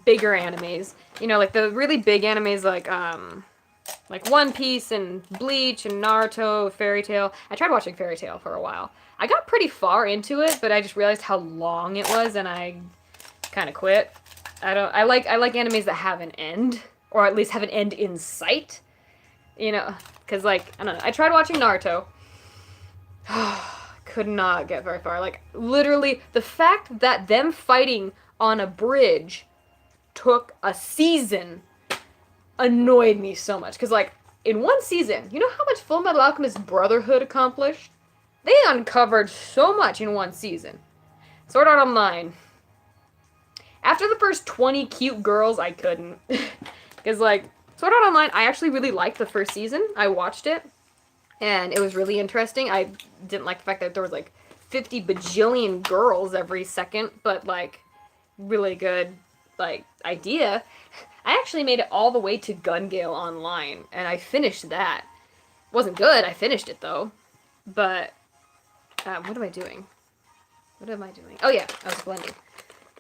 bigger animes. Like, the really big animes, like One Piece and Bleach and Naruto, Fairy Tail. I tried watching Fairy Tail for a while. I got pretty far into it, but I just realized how long it was, and I kind of quit. I like animes that have an end, or at least have an end in sight. Because, like, I don't know. I tried watching Naruto. Could not get very far. Like, literally, the fact that them fighting on a bridge took a season annoyed me so much. Because, like, in one season, you know how much Full Metal Alchemist Brotherhood accomplished? They uncovered so much in one season. Sword Art Online. After the first 20 cute girls, I couldn't. Because, like, Sword Art Online, I actually really liked the first season. I watched it. And it was really interesting. I didn't like the fact that there was, like, 50 bajillion girls every second. But, like, really good, like, idea. I actually made it all the way to Gun Gale Online. And I finished that. It wasn't good. I finished it, though. But, what am I doing? Oh, yeah. I was blending.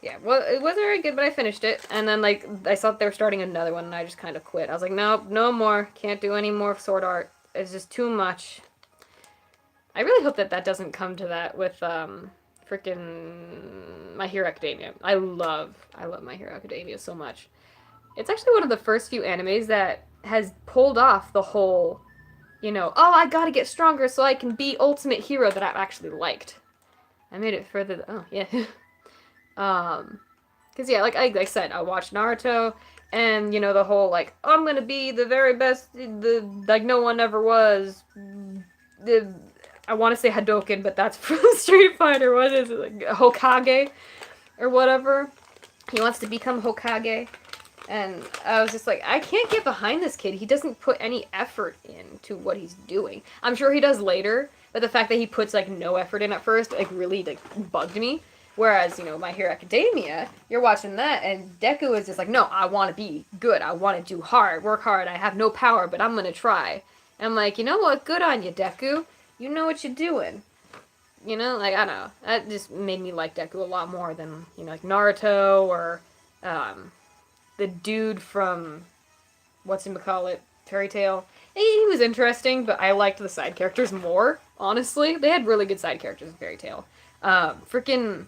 Yeah, well, it wasn't very good, but I finished it. And then, like, I saw they were starting another one, and I just kind of quit. I was like, nope, no more. Can't do any more sword art. It's just too much. I really hope that that doesn't come to that with, freaking My Hero Academia. I love My Hero Academia so much. It's actually one of the first few animes that has pulled off the whole, oh, I gotta get stronger so I can be ultimate hero that I've actually liked. I made it further. Oh, yeah. Cause yeah, like I said, I watched Naruto, and the whole like I'm gonna be the very best, the like no one ever was. The I want to say Hadoken, but that's from Street Fighter. What is it, like Hokage or whatever? He wants to become Hokage, and I was just like, I can't get behind this kid. He doesn't put any effort into what he's doing. I'm sure he does later, but the fact that he puts like no effort in at first, like really like bugged me. Whereas, My Hero Academia, you're watching that, and Deku is just like, no, I want to be good. I want to do hard, work hard. I have no power, but I'm going to try. And I'm like, you know what? Good on you, Deku. You know what you're doing. Like, I don't know. That just made me like Deku a lot more than, like Naruto or the dude from, whatchamacallit, Fairy Tail. He was interesting, but I liked the side characters more, honestly. They had really good side characters in Fairy Tail. Freaking,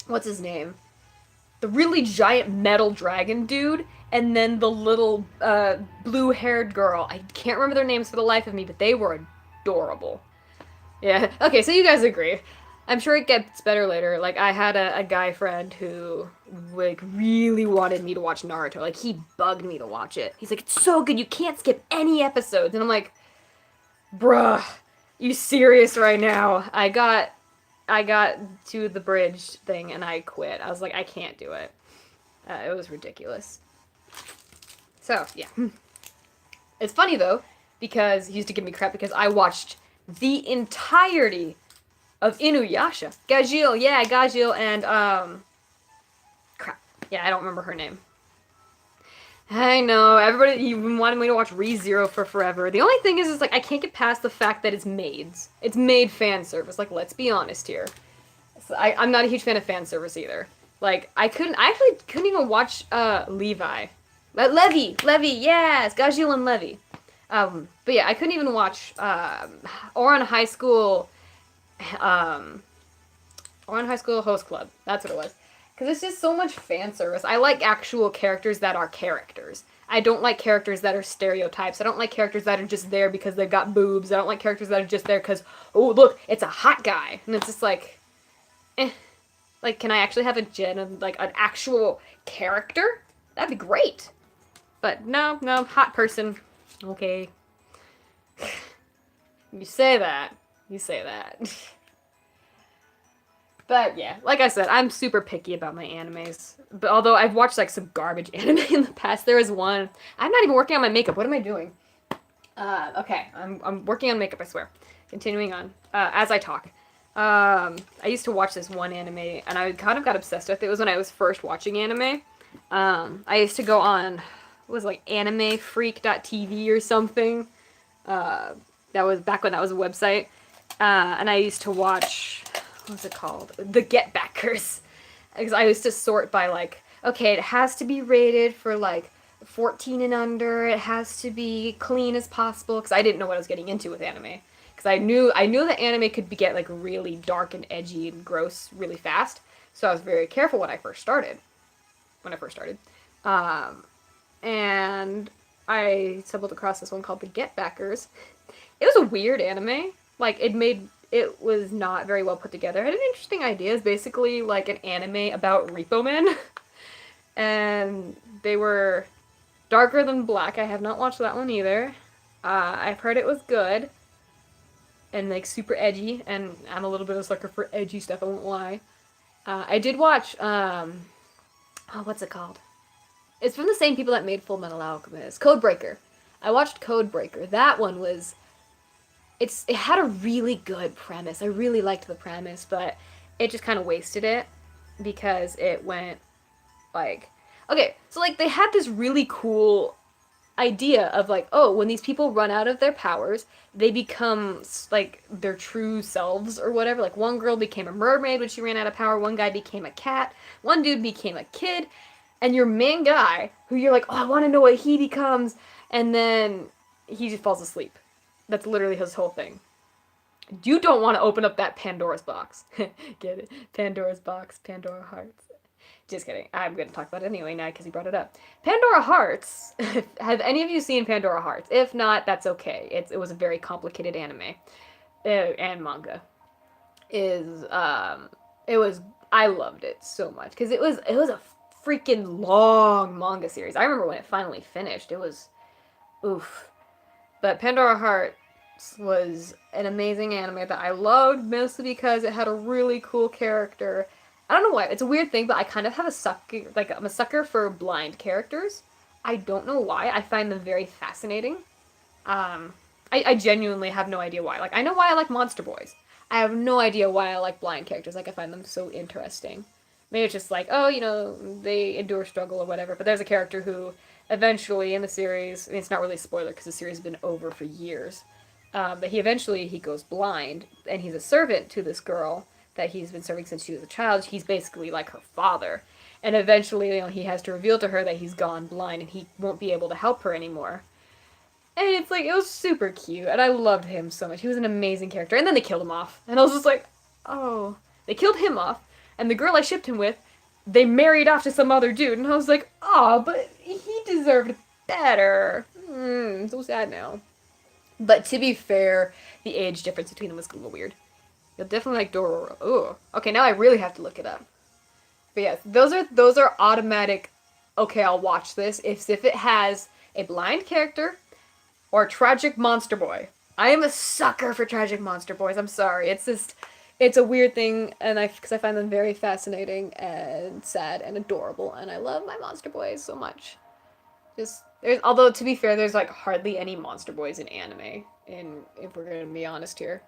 what's his name? The really giant metal dragon dude, and then the little blue-haired girl. I can't remember their names for the life of me, but they were adorable. Yeah, okay, so you guys agree. I'm sure it gets better later. Like, I had a guy friend who, like, really wanted me to watch Naruto. Like, he bugged me to watch it. He's like, it's so good, you can't skip any episodes. And I'm like, bruh, you serious right now? I got to the bridge thing and I quit. I was like, I can't do it. It was ridiculous. So, yeah. It's funny, though, because he used to give me crap because I watched the entirety of Inuyasha. Gajil, and, crap. Yeah, I don't remember her name. I know, everybody, you wanted me to watch ReZero for forever. The only thing is like, I can't get past the fact that it's maids. It's maid fan service, like, let's be honest here. So I'm not a huge fan of fan service either. Like, I actually couldn't even watch, Levi. Levy, yes, Gajil and Levy. But yeah, I couldn't even watch, Ouran High School, Ouran High School Host Club. That's what it was. Because it's just so much fan service. I like actual characters that are characters. I don't like characters that are stereotypes. I don't like characters that are just there because they've got boobs. I don't like characters that are just there because, oh, look, it's a hot guy. And it's just like, Like, can I actually have an actual character? That'd be great. But no, hot person. Okay. You say that. But yeah, like I said, I'm super picky about my animes. But although I've watched like some garbage anime in the past, there was one. I'm not even working on my makeup. What am I doing? Okay, I'm working on makeup. I swear. Continuing on as I talk. I used to watch this one anime, and I kind of got obsessed with it. It was when I was first watching anime. I used to go on, it was like animefreak.tv or something. That was back when that was a website. And I used to watch, what was it called? The Get Backers. Because I used to sort by like, okay, it has to be rated for like 14 and under. It has to be clean as possible. Because I didn't know what I was getting into with anime. Because I knew that anime could get like really dark and edgy and gross really fast. So I was very careful when I first started. And I stumbled across this one called The Get Backers. It was a weird anime. Like, it was not very well put together. It had interesting ideas, basically like an anime about Repo Men. And they were darker than black. I have not watched that one either. I've heard it was good. And like super edgy, and I'm a little bit of a sucker for edgy stuff, I won't lie. I did watch, what's it called? It's from the same people that made Full Metal Alchemist. Codebreaker. I watched Codebreaker. That one was... It had a really good premise. I really liked the premise, but it just kind of wasted it. Because it went, like... Okay, so, like, they had this really cool idea of like, oh, when these people run out of their powers, they become like their true selves or whatever. Like one girl became a mermaid when she ran out of power, one guy became a cat, one dude became a kid, and your main guy, who you're like, oh, I want to know what he becomes, and then he just falls asleep. That's literally his whole thing. You don't want to open up that Pandora's box. Get it? Pandora's box, Pandora Hearts. Just kidding. I'm going to talk about it anyway now because he brought it up. Pandora Hearts. Have any of you seen Pandora Hearts? If not, that's okay. It was a very complicated anime and manga. I loved it so much because it was a freaking long manga series. I remember when it finally finished. It was oof. But Pandora Hearts was an amazing anime that I loved mostly because it had a really cool character. I don't know why. It's a weird thing, but I kind of have I'm a sucker for blind characters. I don't know why. I find them very fascinating. I genuinely have no idea why. Like, I know why I like Monster Boys. I have no idea why I like blind characters. Like, I find them so interesting. Maybe it's just like, oh, they endure struggle or whatever. But there's a character who eventually in the series, I mean, it's not really a spoiler because the series has been over for years. But he goes blind, and he's a servant to this girl that he's been serving since she was a child. He's basically like her father. And eventually, he has to reveal to her that he's gone blind and he won't be able to help her anymore. And it's like, it was super cute, and I loved him so much. He was an amazing character. And then they killed him off. And I was just like, oh. They killed him off, and the girl I shipped him with, they married off to some other dude. And I was like, oh, but he deserved better. So sad now. But to be fair, the age difference between them was a little weird. You'll definitely like Dororo. Ooh. Okay, now I really have to look it up. But yes, those are automatic, okay, I'll watch this if it has a blind character or tragic monster boy. I am a sucker for tragic monster boys. I'm sorry. It's a weird thing, and because I find them very fascinating and sad and adorable, and I love my monster boys so much. Although to be fair, there's like hardly any monster boys in anime, if we're gonna be honest here,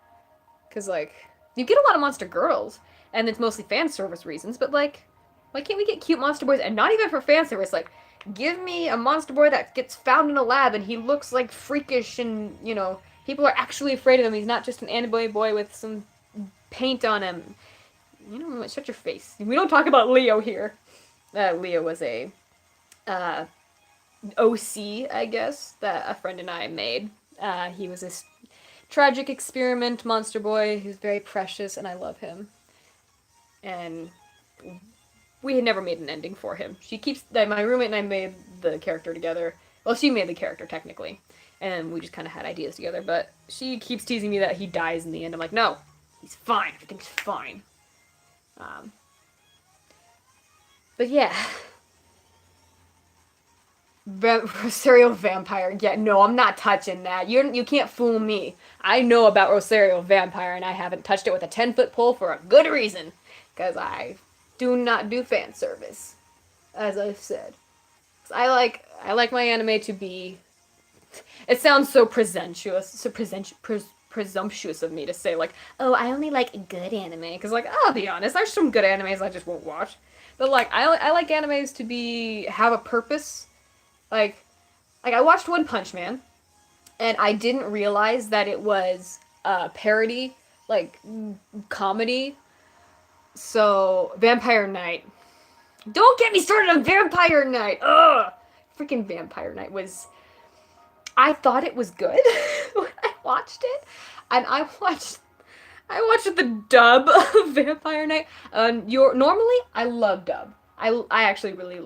because like you get a lot of monster girls, and it's mostly fan service reasons. But like, why can't we get cute monster boys? And not even for fan service. Like, give me a monster boy that gets found in a lab and he looks like freakish, and people are actually afraid of him. He's not just an anime boy with some paint on him. Shut your face. We don't talk about Leo here. Leo was a OC, I guess, that a friend and I made. He was this tragic experiment monster boy who's very precious, and I love him. And we had never made an ending for him. My roommate and I made the character together. Well, she made the character, technically. And we just kind of had ideas together, but she keeps teasing me that he dies in the end. I'm like, no, he's fine. Everything's fine. But yeah. Rosario Vampire. Yeah, no, I'm not touching that. You can't fool me. I know about Rosario Vampire, and I haven't touched it with a 10-foot pole for a good reason. Because I do not do fan service, as I've said. I like my anime to be... It sounds so presumptuous of me to say, like, oh, I only like good anime. Because, like, I'll be honest, there's some good animes I just won't watch. But, like, I like animes to have a purpose. Like, I watched One Punch Man, and I didn't realize that it was a parody, like, comedy. So, Vampire Knight. Don't get me started on Vampire Knight! Ugh! Freaking Vampire Knight was... I thought it was good when I watched it. And I watched the dub of Vampire Knight. Normally, I love dub. I actually really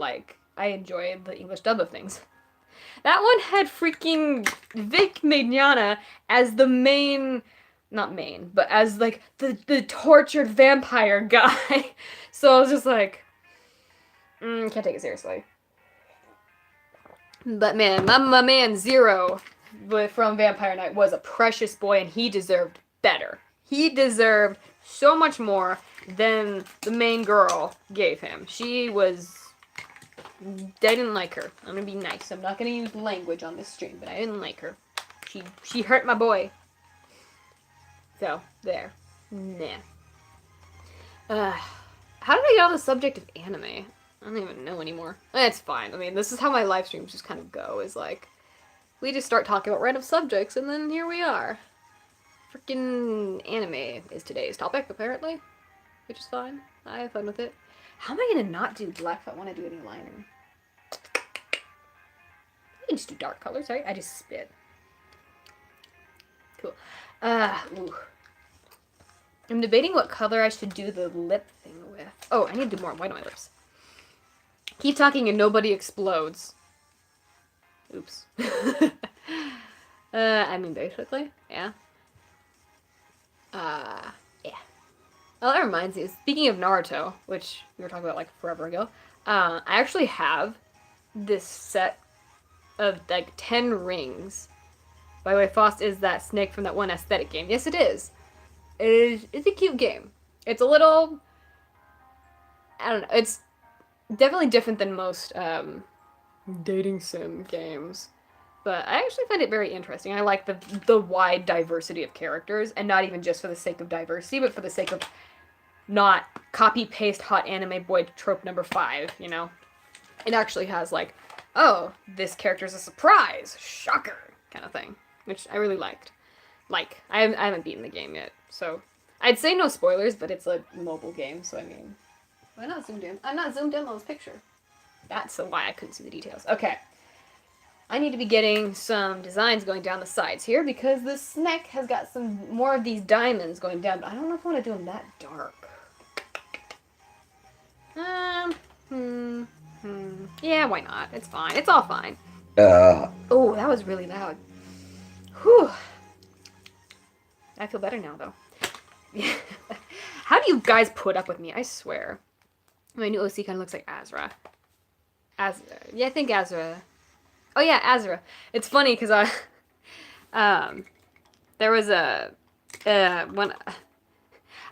I enjoy the English dub of things. That one had freaking Vic Mignogna as the main... Not main, but as, like, the tortured vampire guy. So I was just like... can't take it seriously. But man, my man Zero from Vampire Knight was a precious boy, and he deserved better. He deserved so much more than the main girl gave him. I didn't like her. I'm gonna be nice. I'm not gonna use language on this stream, but I didn't like her. She hurt my boy. So, there. Nah. How did I get on the subject of anime? I don't even know anymore. It's fine. I mean, this is how my live streams just kind of go, is like, We just start talking about random subjects, and then here we are. Freaking anime is today's topic, apparently. Which is fine. I have fun with it. How am I gonna not do black if I want to do any liner? I can just do dark colors, right? I just spit. Cool. Ooh. I'm debating what color I should do the lip thing with. Oh, I need to do more white on my lips. Keep talking and nobody explodes. Oops. I mean, basically, yeah. Yeah. Well, that reminds me, speaking of Naruto, which we were talking about like forever ago, I actually have this set of like 10 rings. By the way, Faust is that snake from that one aesthetic game. Yes, it is. It's a cute game. It's a little, I don't know, it's definitely different than most dating sim games. But I actually find it very interesting. I like the wide diversity of characters, and not even just for the sake of diversity, but for the sake of not copy-paste hot anime boy trope number 5, you know? It actually has like, oh, this character's a surprise, shocker, kind of thing, which I really liked. Like, I haven't beaten the game yet, so I'd say no spoilers, but it's a mobile game, so I mean, why not zoomed in? I'm not zoomed in on this picture. That's why I couldn't see the details. Okay. I need to be getting some designs going down the sides here because this neck has got some more of these diamonds going down, but I don't know if I want to do them that dark. Yeah, why not? It's fine. It's all fine. Oh, that was really loud. Whew. I feel better now, though. How do you guys put up with me? I swear. My new OC kind of looks like Azra. Yeah, I think Azra. Oh yeah, Azra. It's funny because there was one.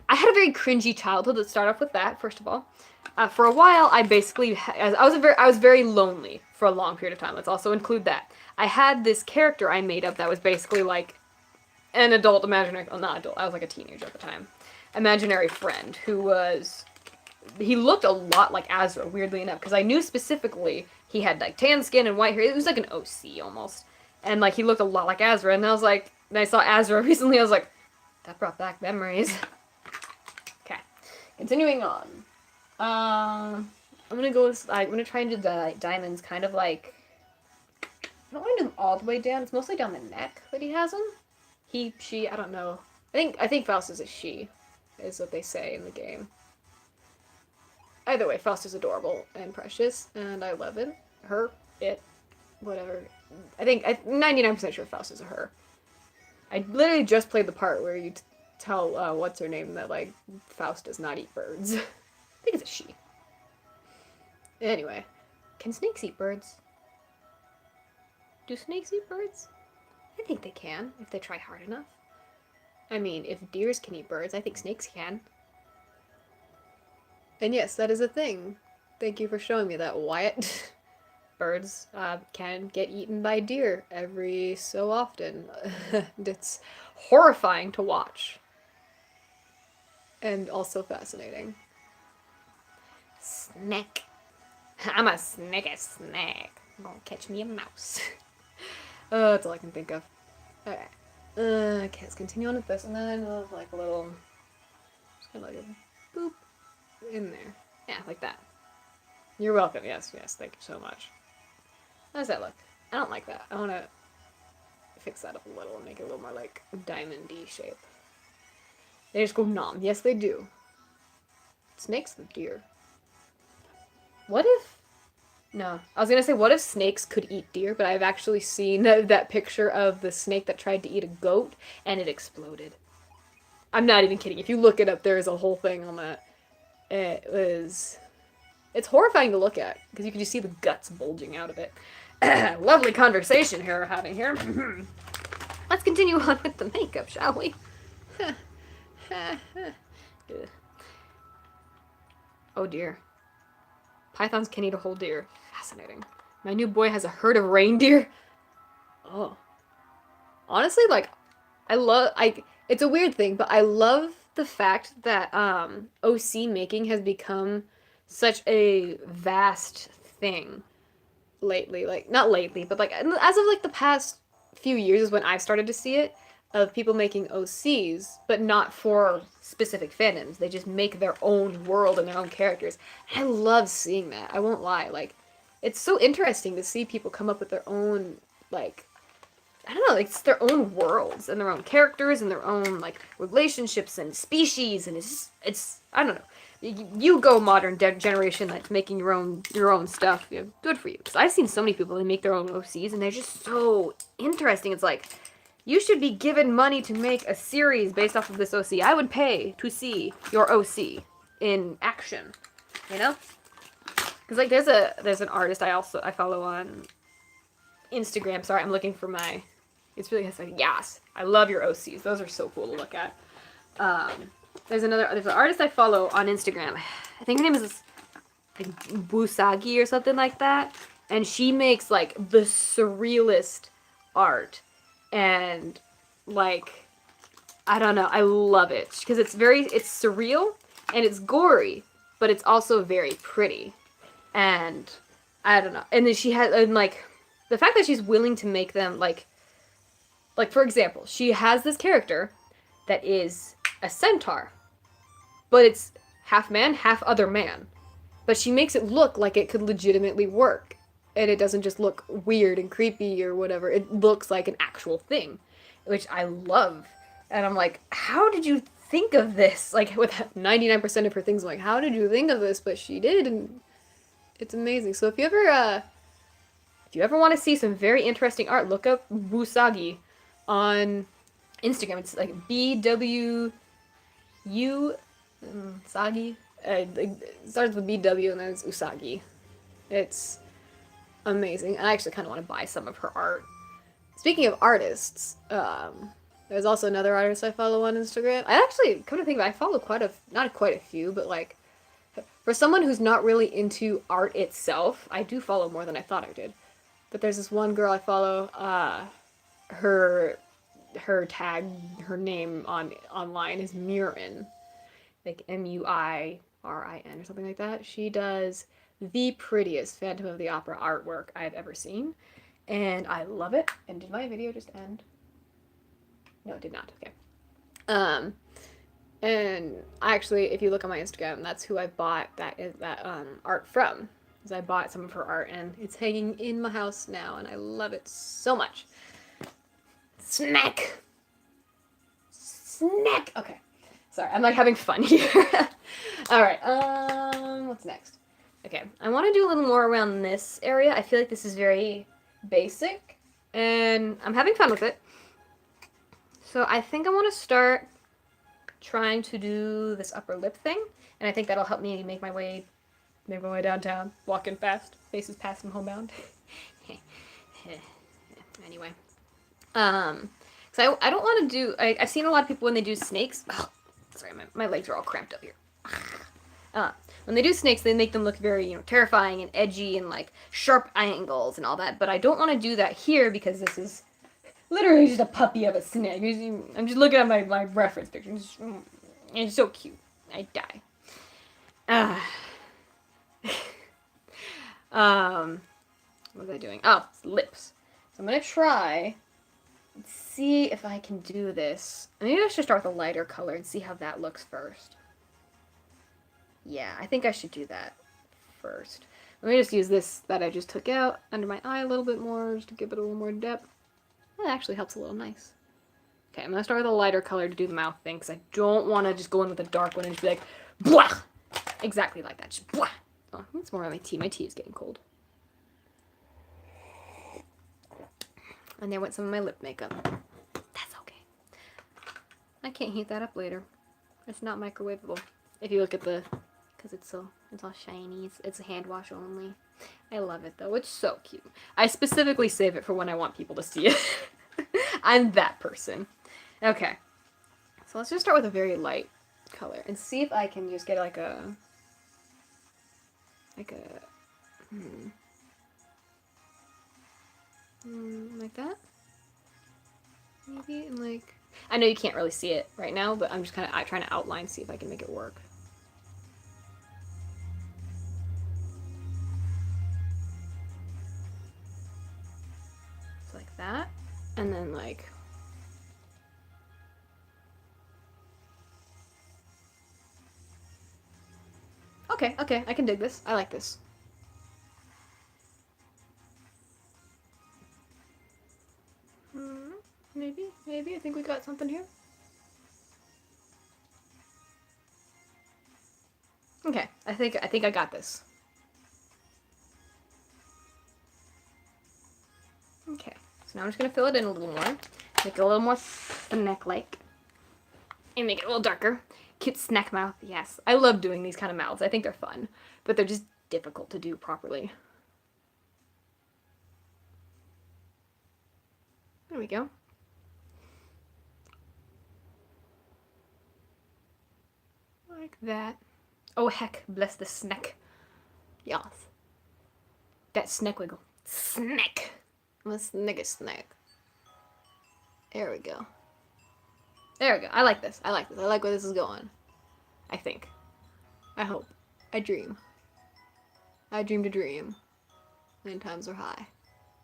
I had a very cringy childhood. Let's start off with that first of all. For a while, I basically I was very lonely for a long period of time. Let's also include that. I had this character I made up that was basically like an adult imaginary. Well, not adult. I was like a teenager at the time. Imaginary friend who was. He looked a lot like Azra, weirdly enough, because I knew specifically he had like tan skin and white hair. It was like an OC almost, and like he looked a lot like Azra. And I was like, and I saw Azra recently. I was like, that brought back memories. Okay, continuing on. I'm gonna go with. I'm gonna try and do the diamonds, kind of like. I don't want to do them all the way down. It's mostly down the neck that he has them. He, she, I don't know. I think Faust is a she, is what they say in the game. Either way, Faust is adorable and precious, and I love it. Her, it, whatever. I think, I'm 99% sure Faust is a her. I literally just played the part where you tell, what's her name, that, like, Faust does not eat birds. I think it's a she. Anyway, can snakes eat birds? Do snakes eat birds? I think they can, if they try hard enough. I mean, if deers can eat birds, I think snakes can. And yes, that is a thing. Thank you for showing me that, Wyatt. Birds can get eaten by deer every so often. It's horrifying to watch. And also fascinating. Snack. I'm a snack. Gonna catch me a mouse. That's all I can think of. Okay. Okay, let's continue on with this. And then like a little... Just kind of like a boop. In there. Yeah, like that. You're welcome. Yes, thank you so much. How does that look? I don't like that. I want to fix that up a little and make it a little more like diamond-y shape. They just go nom. Yes, they do. Snakes or deer? What if... No. I was gonna say, what if snakes could eat deer, but I've actually seen that picture of the snake that tried to eat a goat, and it exploded. I'm not even kidding. If you look it up, there is a whole thing on that. It's horrifying to look at, because you can just see the guts bulging out of it. Lovely conversation here we're having here. Let's continue on with the makeup, shall we? Oh dear. Pythons can eat a whole deer. Fascinating. My new boy has a herd of reindeer. Oh. Honestly, like, it's a weird thing, but I love the fact that OC making has become such a vast thing lately. Like, not lately, but like as of like the past few years is when I've started to see it, of people making OCs, but not for specific fandoms. They just make their own world and their own characters. I love seeing that. I won't lie. Like, it's so interesting to see people come up with their own, like, I don't know, like, it's their own worlds and their own characters and their own, like, relationships and species, and it's I don't know. You go modern generation that's making your own stuff. You know, good for you. Because I've seen so many people that make their own OCs, and they're just so interesting. It's like, you should be given money to make a series based off of this OC. I would pay to see your OC in action. You know? Because, like, there's an artist I follow on Instagram. Sorry, I'm looking for my... It's really like, yes, I love your OCs. Those are so cool to look at. There's an artist I follow on Instagram. I think her name is like Busagi or something like that. And she makes like the surrealist art. And like, I don't know, I love it. Because it's surreal and it's gory, but it's also very pretty. And I don't know. And then she has, and like, the fact that she's willing to make them like for example, she has this character that is a centaur, but it's half man, half other man. But she makes it look like it could legitimately work, and it doesn't just look weird and creepy or whatever. It looks like an actual thing, which I love. And I'm like, how did you think of this? Like, with 99% of her things, I'm like, how did you think of this? But she did, and it's amazing. So if you ever want to see some very interesting art, look up Busagi on Instagram. It's like BWU Sagi. It starts with BW and then it's Usagi. It's amazing. I actually kind of want to buy some of her art. Speaking of artists, there's also another artist I follow on Instagram. I actually, come to think of it, I follow not quite a few, but like, for someone who's not really into art itself, I do follow more than I thought I did. But there's this one girl I follow, her tag, her name online is Murin, like Muirin or something like that. She does the prettiest Phantom of the Opera artwork I've ever seen, and I love it. And did my video just end? No, it did not. Okay. And actually, if you look on my Instagram, that's who I bought that art from. Because I bought some of her art, and it's hanging in my house now, and I love it so much. Snack! Okay. Sorry, I'm like having fun here. Alright, what's next? Okay, I want to do a little more around this area. I feel like this is very basic, and I'm having fun with it. So I think I want to start trying to do this upper lip thing, and I think that'll help me make my way downtown, walking fast, faces past and homebound. Anyway, so I don't want to do. I've seen a lot of people when they do snakes. Oh, sorry, my legs are all cramped up here. When they do snakes, they make them look very, terrifying and edgy and like sharp angles and all that. But I don't want to do that here because this is literally just a puppy of a snake. I'm just looking at my reference picture. It's so cute. I die. What was I doing? Oh, it's lips. So I'm gonna try and see if I can do this. Maybe I should start with a lighter color and see how that looks first. Yeah, I think I should do that first. Let me just use this that I just took out under my eye a little bit more, just to give it a little more depth. That actually helps a little nice. Okay, I'm gonna start with a lighter color to do the mouth thing, because I don't want to just go in with a dark one and just be like, blah! Exactly like that, just blah! Oh, it's more on my tea. My tea is getting cold. And there went some of my lip makeup. That's okay. I can't heat that up later. It's not microwavable. If you look at because it's all shiny. It's a hand wash only. I love it though. It's so cute. I specifically save it for when I want people to see it. I'm that person. Okay. So let's just start with a very light color and see if I can just get like like that? Maybe, and like... I know you can't really see it right now, but I'm just kind of trying to outline, see if I can make it work. So like that. And like. Okay, okay, I can dig this. I like this. Maybe. I think we got something here. Okay, I think I got this. Okay, so now I'm just gonna fill it in a little more, make it a little more snack-like, and make it a little darker. Cute snack mouth, yes. I love doing these kind of mouths. I think they're fun, but they're just difficult to do properly. There we go. Like that. Oh heck, bless the snack. Yes. That snack wiggle. Snack. I'm a snack. There we go. There we go. I like this. I like where this is going. I think. I hope. I dream. I dream to dream. When times are high.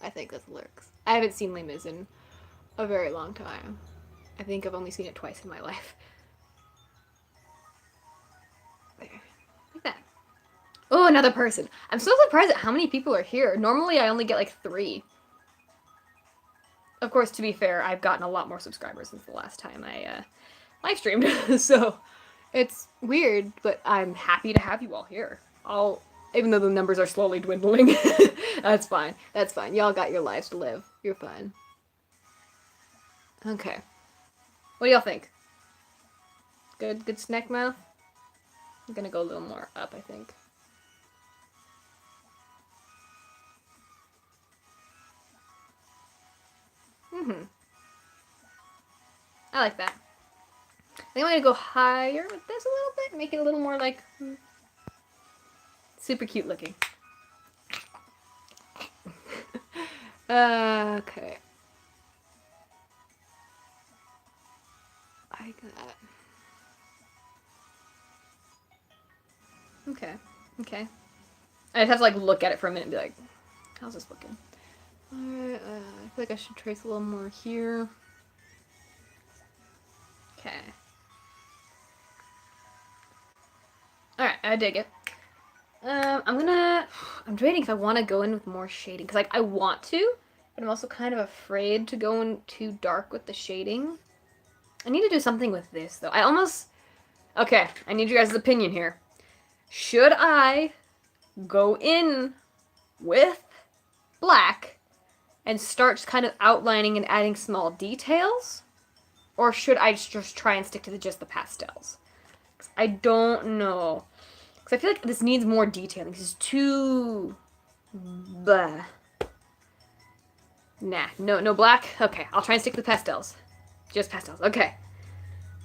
I think that's the lyrics. I haven't seen Les Mis in a very long time. I think I've only seen it twice in my life. There. Like that. Oh, another person. I'm so surprised at how many people are here. Normally I only get like 3. Of course, to be fair, I've gotten a lot more subscribers since the last time I live streamed. So it's weird, but I'm happy to have you all here. Even though the numbers are slowly dwindling. That's fine. That's fine. Y'all got your lives to live. You're fine. Okay. What do y'all think? Good snack mouth? I'm gonna go a little more up, I think. I like that. I think I'm gonna go higher with this a little bit, make it a little more like super cute looking. Okay. Like that. Okay. I just have to like look at it for a minute and be like, how's this looking? I feel like I should trace a little more here. Okay. Alright, I dig it. I'm debating if I want to go in with more shading. Because, like, I want to, but I'm also kind of afraid to go in too dark with the shading. I need to do something with this, though. Okay, I need you guys' opinion here. Should I go in with black and start just kind of outlining and adding small details? Or should I just try and stick to just the pastels? 'Cause I don't know. Because I feel like this needs more detailing. This is too... Blah. Nah, no black? Okay, I'll try and stick to the pastels. Just pastels, okay.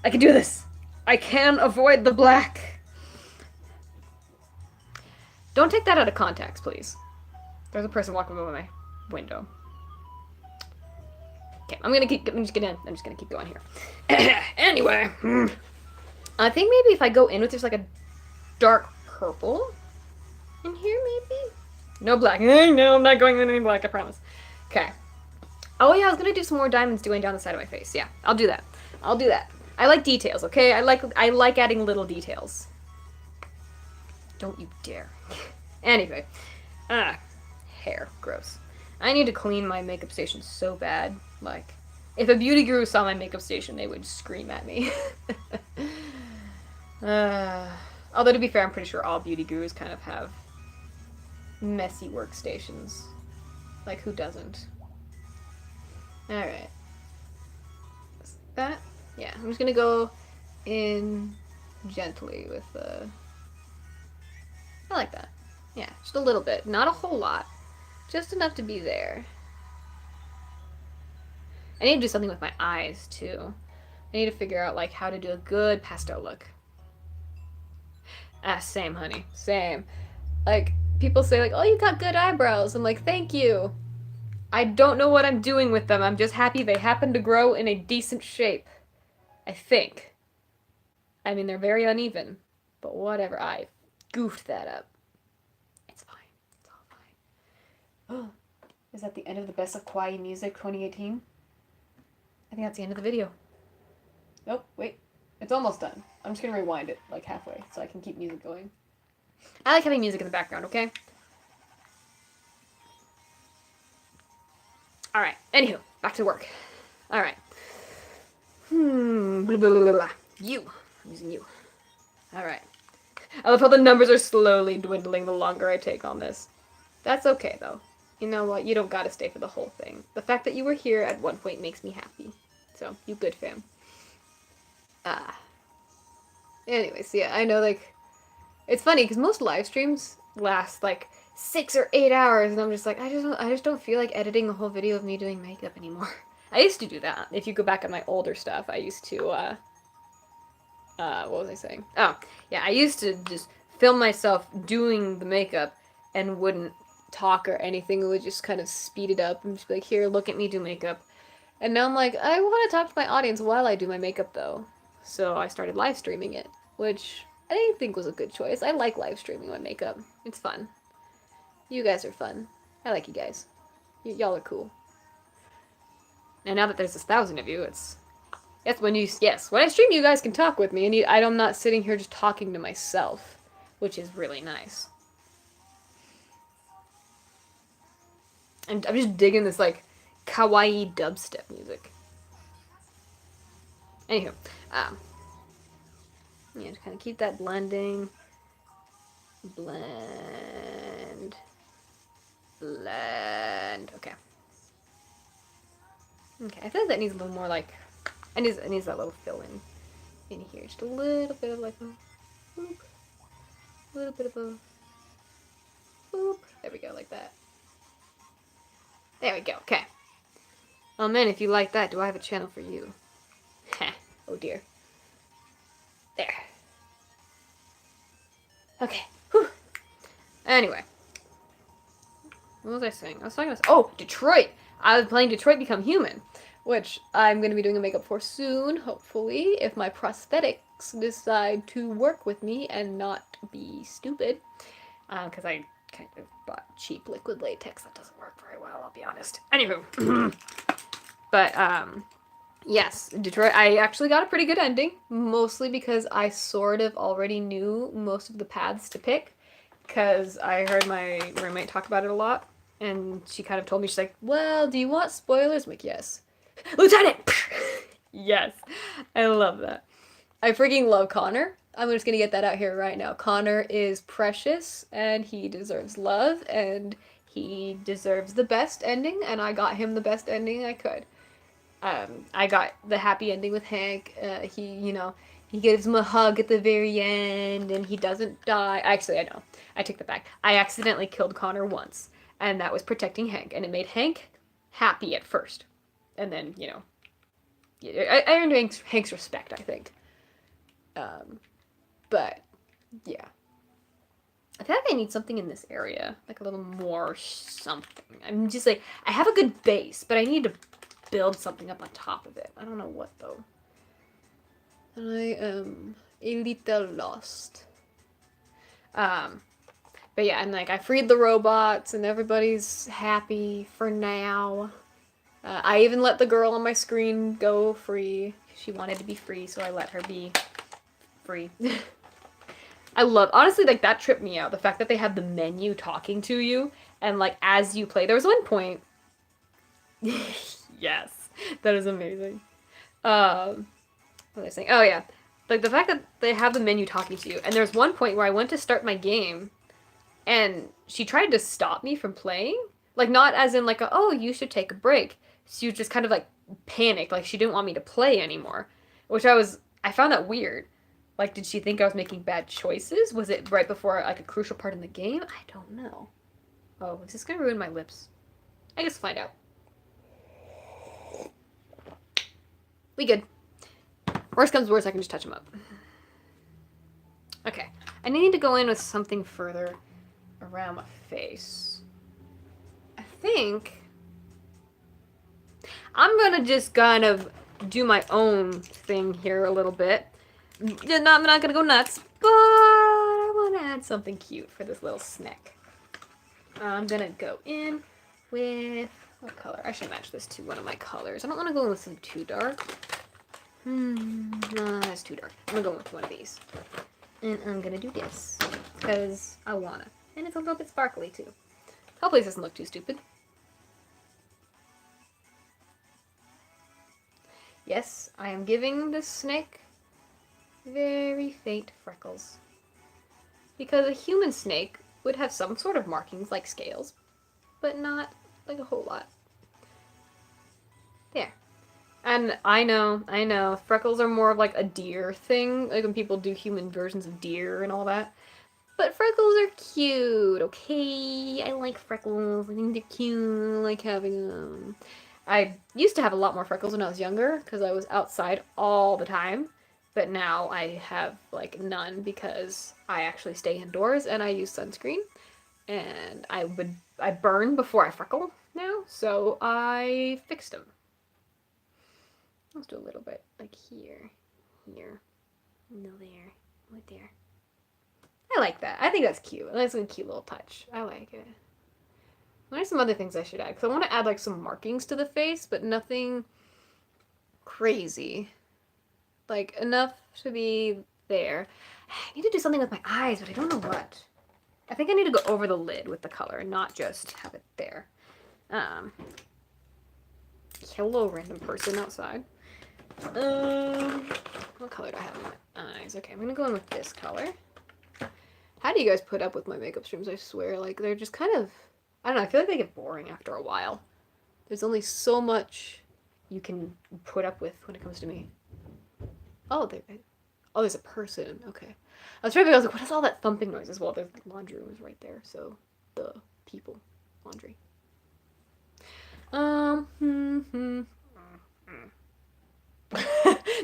I can do this. I can avoid the black. Don't take that out of context, please. There's a person walking by my window. Okay, I'm just gonna keep going here. Anyway, I think maybe if I go in with just like a dark purple in here, maybe? No black. No, I'm not going in any black, I promise. Okay. Oh yeah, I was gonna do some more diamonds going down the side of my face. Yeah, I'll do that. I like details, okay? I like adding little details. Don't you dare. Anyway. Hair. Gross. I need to clean my makeup station so bad. Like, if a beauty guru saw my makeup station, they would scream at me. Although, to be fair, I'm pretty sure all beauty gurus kind of have messy workstations. Like, who doesn't? Alright. That? Yeah, I'm just gonna go in gently with the... I like that. Yeah, just a little bit. Not a whole lot. Just enough to be there. I need to do something with my eyes, too. I need to figure out, like, how to do a good pastel look. Same, honey. Same. Like, people say, like, oh, you got good eyebrows. I'm like, thank you. I don't know what I'm doing with them. I'm just happy they happen to grow in a decent shape. I think. I mean, they're very uneven. But whatever. I goofed that up. It's fine. It's all fine. Oh, is that the end of the Best of Kawaii Music 2018? I think that's the end of the video. Nope, wait. It's almost done. I'm just gonna rewind it, like, halfway, so I can keep music going. I like having music in the background, okay? Alright, anywho, back to work. Alright. Blah, blah, blah, blah. You. I'm using you. Alright. I love how the numbers are slowly dwindling the longer I take on this. That's okay, though. You know what? You don't gotta stay for the whole thing. The fact that you were here at one point makes me happy. So, you good, fam. Anyways, yeah, I know, like, it's funny, because most live streams last, like, 6 or 8 hours, and I'm just like, I just don't feel like editing a whole video of me doing makeup anymore. I used to do that. If you go back on my older stuff, I used to, what was I saying? Oh, yeah, I used to just film myself doing the makeup and wouldn't talk or anything. It would just kind of speed it up and just be like, here, look at me do makeup. And now I'm like, I want to talk to my audience while I do my makeup, though. So I started live streaming it, which I didn't think was a good choice. I like live streaming my makeup. It's fun. You guys are fun. I like you guys. Y'all are cool. And now that there's 1,000 of you, that's when when I stream, you guys can talk with me, and I'm not sitting here just talking to myself, which is really nice. And I'm just digging this, like, kawaii dubstep music. Anywho, yeah, just kind of keep that blending. Blend. Okay. Okay, I feel like that needs a little more, like, it needs that little fill in here. Just a little bit of, like, a boop. A little bit of a boop. There we go, like that. There we go, okay. Oh man, if you like that, do I have a channel for you? Heh. Oh dear. There. Okay. Whew. Anyway. What was I saying? I was talking about... Oh, Detroit! I was playing Detroit Become Human, which I'm going to be doing a makeup for soon, hopefully, if my prosthetics decide to work with me and not be stupid. Because I kind of bought cheap liquid latex. That doesn't work very well, I'll be honest. Anywho. But, yes, Detroit, I actually got a pretty good ending, mostly because I sort of already knew most of the paths to pick, because I heard my roommate talk about it a lot, and she kind of told me, she's like, well, do you want spoilers? I'm like, yes. Lieutenant! Yes. I love that. I freaking love Connor. I'm just gonna get that out here right now. Connor is precious, and he deserves love, and he deserves the best ending, and I got him the best ending I could. I got the happy ending with Hank. He gives him a hug at the very end, and he doesn't die. Actually, I know. I take that back. I accidentally killed Connor once, and that was protecting Hank, and it made Hank happy at first. And then, I earned Hank's respect, I think. But, yeah. I feel like I need something in this area. Like a little more something. I'm just like, I have a good base, but I need to build something up on top of it. I don't know what, though. I am a little lost. But yeah, and like, I freed the robots, and everybody's happy for now. I even let the girl on my screen go free. She wanted to be free, so I let her be free. Honestly, like, that tripped me out. The fact that they had the menu talking to you, and like, as you play, there was one point. Yes, that is amazing. What was I saying? Oh yeah, like the fact that they have the menu talking to you, and there's one point where I went to start my game, and she tried to stop me from playing, like not as in like oh, you should take a break. She was just kind of like panicked, like she didn't want me to play anymore, which I found that weird. Like, did she think I was making bad choices? Was it right before like a crucial part in the game? I don't know. Oh, is this gonna ruin my lips? I guess find out. We good. Worst comes to worst, I can just touch them up. Okay. I need to go in with something further around my face. I think I'm gonna just kind of do my own thing here a little bit. I'm not gonna go nuts, but I want to add something cute for this little snack. I'm gonna go in with What color? I should match this to one of my colors. I don't want to go with something too dark. No, that's too dark. I'm gonna go with one of these. And I'm gonna do this. Because I wanna. And it's a little bit sparkly too. Hopefully this doesn't look too stupid. Yes, I am giving this snake very faint freckles. Because a human snake would have some sort of markings like scales, but not like a whole lot. There. And I know, freckles are more of like a deer thing, like when people do human versions of deer and all that. But freckles are cute, okay? I like freckles. I think they're cute. I like having them. I used to have a lot more freckles when I was younger because I was outside all the time. But now I have like none because I actually stay indoors and I use sunscreen. And I burn before I freckle now, so I fixed them. Let's do a little bit like here, no there, right there. I like that. I think that's cute. That's a cute little touch. I like it. What are some other things I should add? Because I want to add like some markings to the face, but nothing crazy. Like enough to be there. I need to do something with my eyes, but I don't know what. I think I need to go over the lid with the color and not just have it there. Hello, random person outside. What color do I have in my eyes? Okay, I'm gonna go in with this color. How do you guys put up with my makeup streams? I swear, like, they're just kind of, I don't know, I feel like they get boring after a while. There's only so much you can put up with when it comes to me. Oh, there's a person. Okay. I was trying to figure, I was like, what is all that thumping noise as well? The laundry room is right there, so the people. Laundry.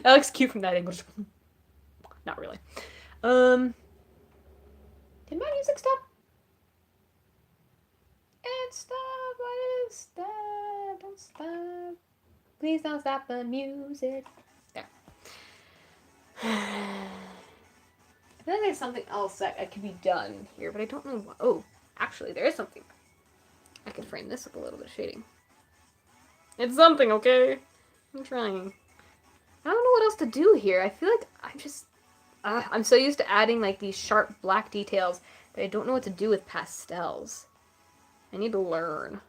That looks cute from that angle. Not really. Did my music stop? It stopped. Why did it stop? Don't stop. Please don't stop the music. There. I feel like there's something else that could be done here, but I don't know what. Oh, actually, there is something. I can frame this with a little bit of shading. It's something, okay? I'm trying. I don't know what else to do here. I feel like I'm so used to adding like these sharp black details that I don't know what to do with pastels. I need to learn.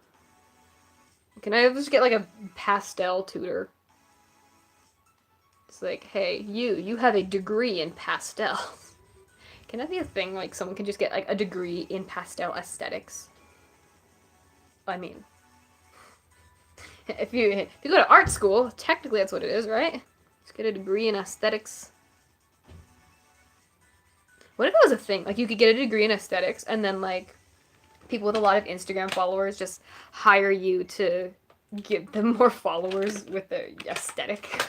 Can I just get like a pastel tutor? It's like, hey, you have a degree in pastels. Can that be a thing? Like someone can just get like a degree in pastel aesthetics? I mean, if you go to art school, technically that's what it is, right? Just get a degree in aesthetics. What if it was a thing? Like you could get a degree in aesthetics and then like people with a lot of Instagram followers just hire you to give them more followers with their aesthetic.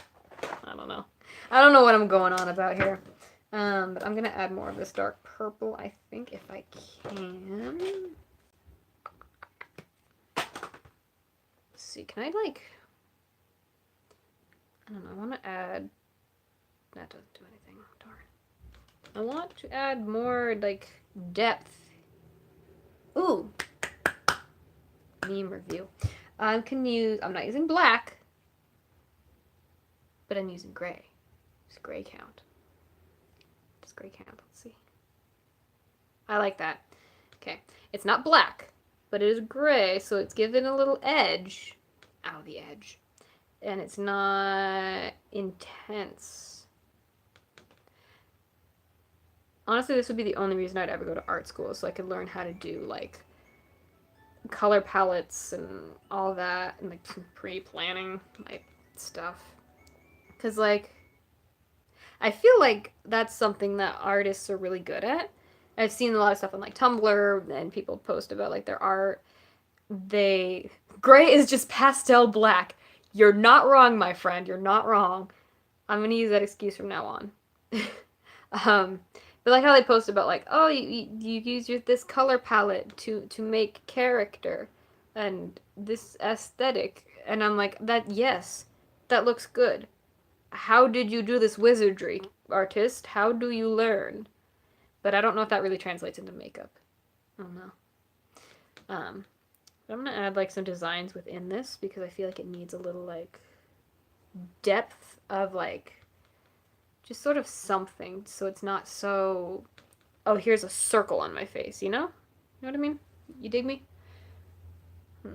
I don't know. I don't know what I'm going on about here. But I'm gonna add more of this dark purple, I think, if I can. Let's see, can I like, I don't know, I want to add, that doesn't do anything, darn. I want to add more like depth. Ooh, meme review. I can use, I'm not using black, but I'm using gray. Does gray count? Does gray count? Let's see. I like that. Okay, it's not black, but it is gray, so it's given a little edge. Ow, the edge. And it's not intense. Honestly, this would be the only reason I'd ever go to art school, so I could learn how to do, like, color palettes and all that, and, like, pre-planning my stuff. Because, like, I feel like that's something that artists are really good at. I've seen a lot of stuff on, like, Tumblr, and people post about, like, their art. Gray is just pastel black. You're not wrong, my friend. You're not wrong. I'm gonna use that excuse from now on. But like how they post about like, oh, you use this color palette to make character and this aesthetic, and I'm like, yes, that looks good. How did you do this wizardry, artist? How do you learn? But I don't know if that really translates into makeup. I don't know. But I'm gonna add like some designs within this because I feel like it needs a little like depth of like just sort of something so it's not so, oh, here's a circle on my face, you know? You know what I mean? You dig me? It's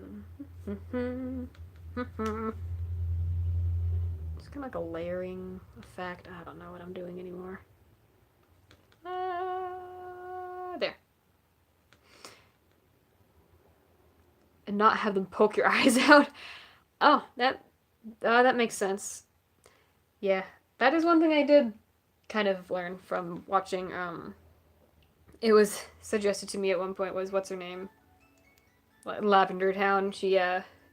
kind of like a layering effect. I don't know what I'm doing anymore. There. And not have them poke your eyes out. Oh, that makes sense. Yeah, that is one thing I did kind of learn from watching. It was suggested to me at one point was what's her name? Lavender Town. She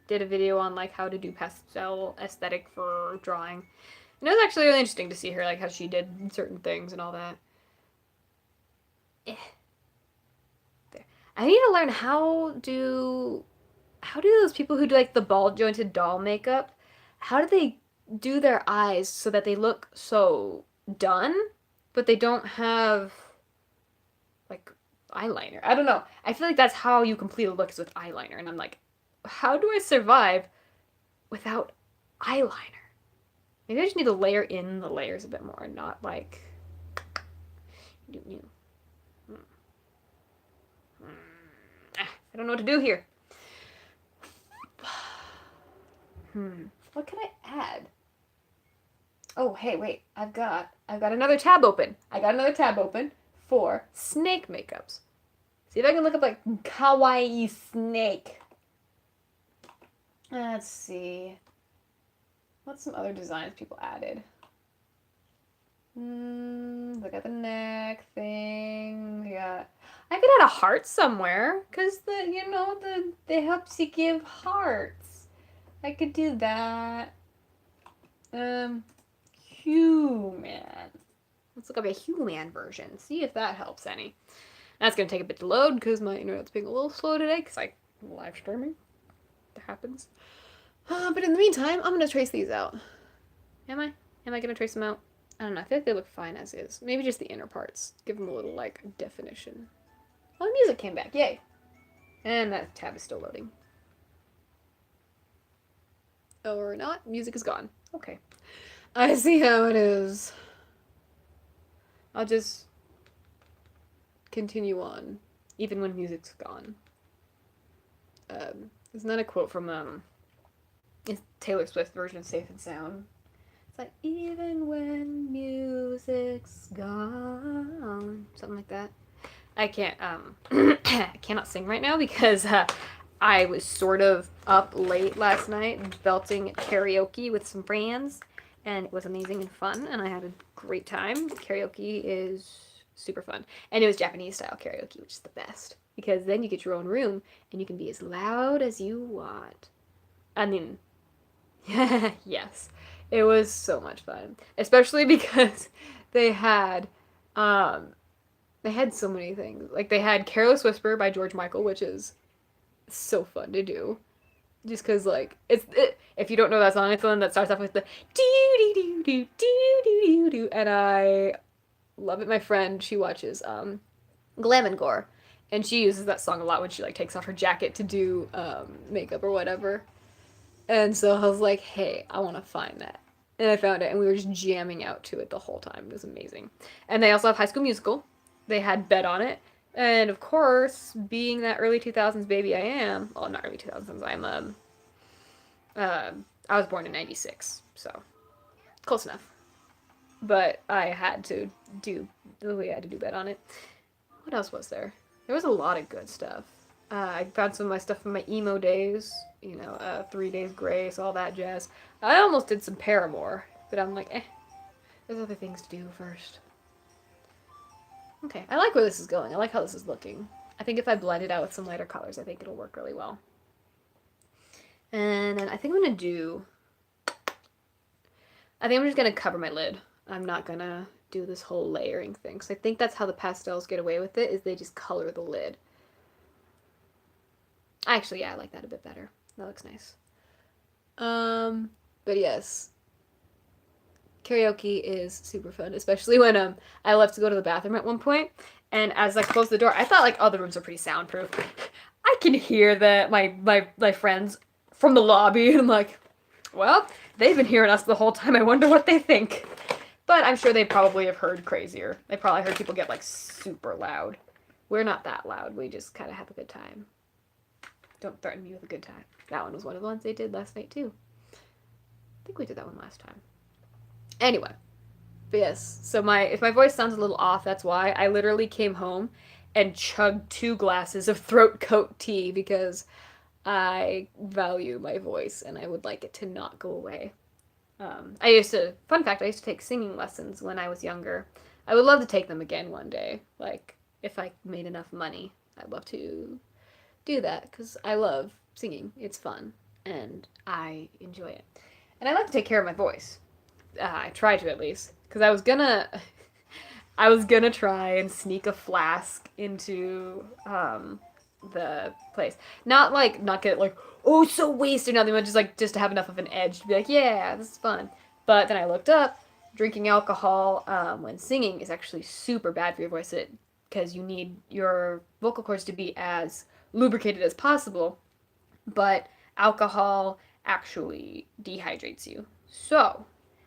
did a video on like how to do pastel aesthetic for drawing. And it was actually really interesting to see her like how she did certain things and all that. There. I need to learn how do those people who do like the ball jointed doll makeup, how do they do their eyes so that they look so done, but they don't have like eyeliner? I don't know. I feel like that's how you complete a look is with eyeliner, and I'm like, how do I survive without eyeliner? Maybe I just need to layer in the layers a bit more, and not like. I don't know what to do here. What can I add? Oh, hey, wait. I've got another tab open. I got another tab open for snake makeups. See if I can look up like kawaii snake. Let's see. What's some other designs people added? Look at the neck thing. Yeah. I could add a heart somewhere, because they helps you give hearts. I could do that. Human. Let's look up a human version. See if that helps any. That's going to take a bit to load because my internet's being a little slow today because I'm live streaming. That happens. But in the meantime, I'm going to trace these out. Am I? Am I going to trace them out? I don't know. I feel like they look fine as is. Maybe just the inner parts. Give them a little, like, definition. Oh, the music came back. Yay. And that tab is still loading. Or not. Music is gone. Okay. I see how it is. I'll just continue on, even when music's gone. Isn't that a quote from it's Taylor Swift version of Safe and Sound? It's like, even when music's gone, something like that. I can't I cannot sing right now because I was sort of up late last night belting karaoke with some friends, and it was amazing and fun, and I had a great time. Karaoke is super fun, and it was Japanese style karaoke, which is the best because then you get your own room and you can be as loud as you want. I mean, yes, it was so much fun, especially because they had so many things. Like they had Careless Whisper by George Michael, which is so fun to do. Just because, like, if you don't know that song, it's the one that starts off with the do-do-do-do-do-do-do-do, and I love it. My friend, she watches Glam and Gore, and she uses that song a lot when she, like, takes off her jacket to do makeup or whatever. And so I was like, hey, I want to find that. And I found it, and we were just jamming out to it the whole time. It was amazing. And they also have High School Musical. They had Bet on It. And of course, being that early 2000s baby I am, well, not early 2000s, I was born in 96, so close enough. But I had to do Bet on It. What else was there? There was a lot of good stuff. I found some of my stuff from my emo days, 3 Days Grace, all that jazz. I almost did some Paramore, but I'm like, there's other things to do first. Okay, I like where this is going. I like how this is looking. I think if I blend it out with some lighter colors, I think it'll work really well. And then I think I'm just going to cover my lid. I'm not going to do this whole layering thing, because I think that's how the pastels get away with it, is they just color the lid. Actually, yeah, I like that a bit better. That looks nice. But yes. Karaoke is super fun, especially when I left to go to the bathroom at one point, and as I closed the door, I thought like, oh, the rooms are pretty soundproof. I can hear my friends from the lobby, and I'm like, well, they've been hearing us the whole time. I wonder what they think. But I'm sure they probably have heard crazier. They probably heard people get, like, super loud. We're not that loud. We just kind of have a good time. Don't threaten me with a good time. That one was one of the ones they did last night, too. I think we did that one last time. Anyway. But yes, so if my voice sounds a little off, that's why. I literally came home and chugged 2 glasses of throat coat tea because I value my voice and I would like it to not go away. Fun fact, I used to take singing lessons when I was younger. I would love to take them again one day. Like, if I made enough money, I'd love to do that because I love singing. It's fun and I enjoy it. And I like to take care of my voice. I try to, at least, because I was gonna try and sneak a flask into the place. Not get like, oh, so wasted, nothing, but just to have enough of an edge to be like, yeah, this is fun. But then I looked up, drinking alcohol when singing is actually super bad for your voice, because you need your vocal cords to be as lubricated as possible. But alcohol actually dehydrates you. So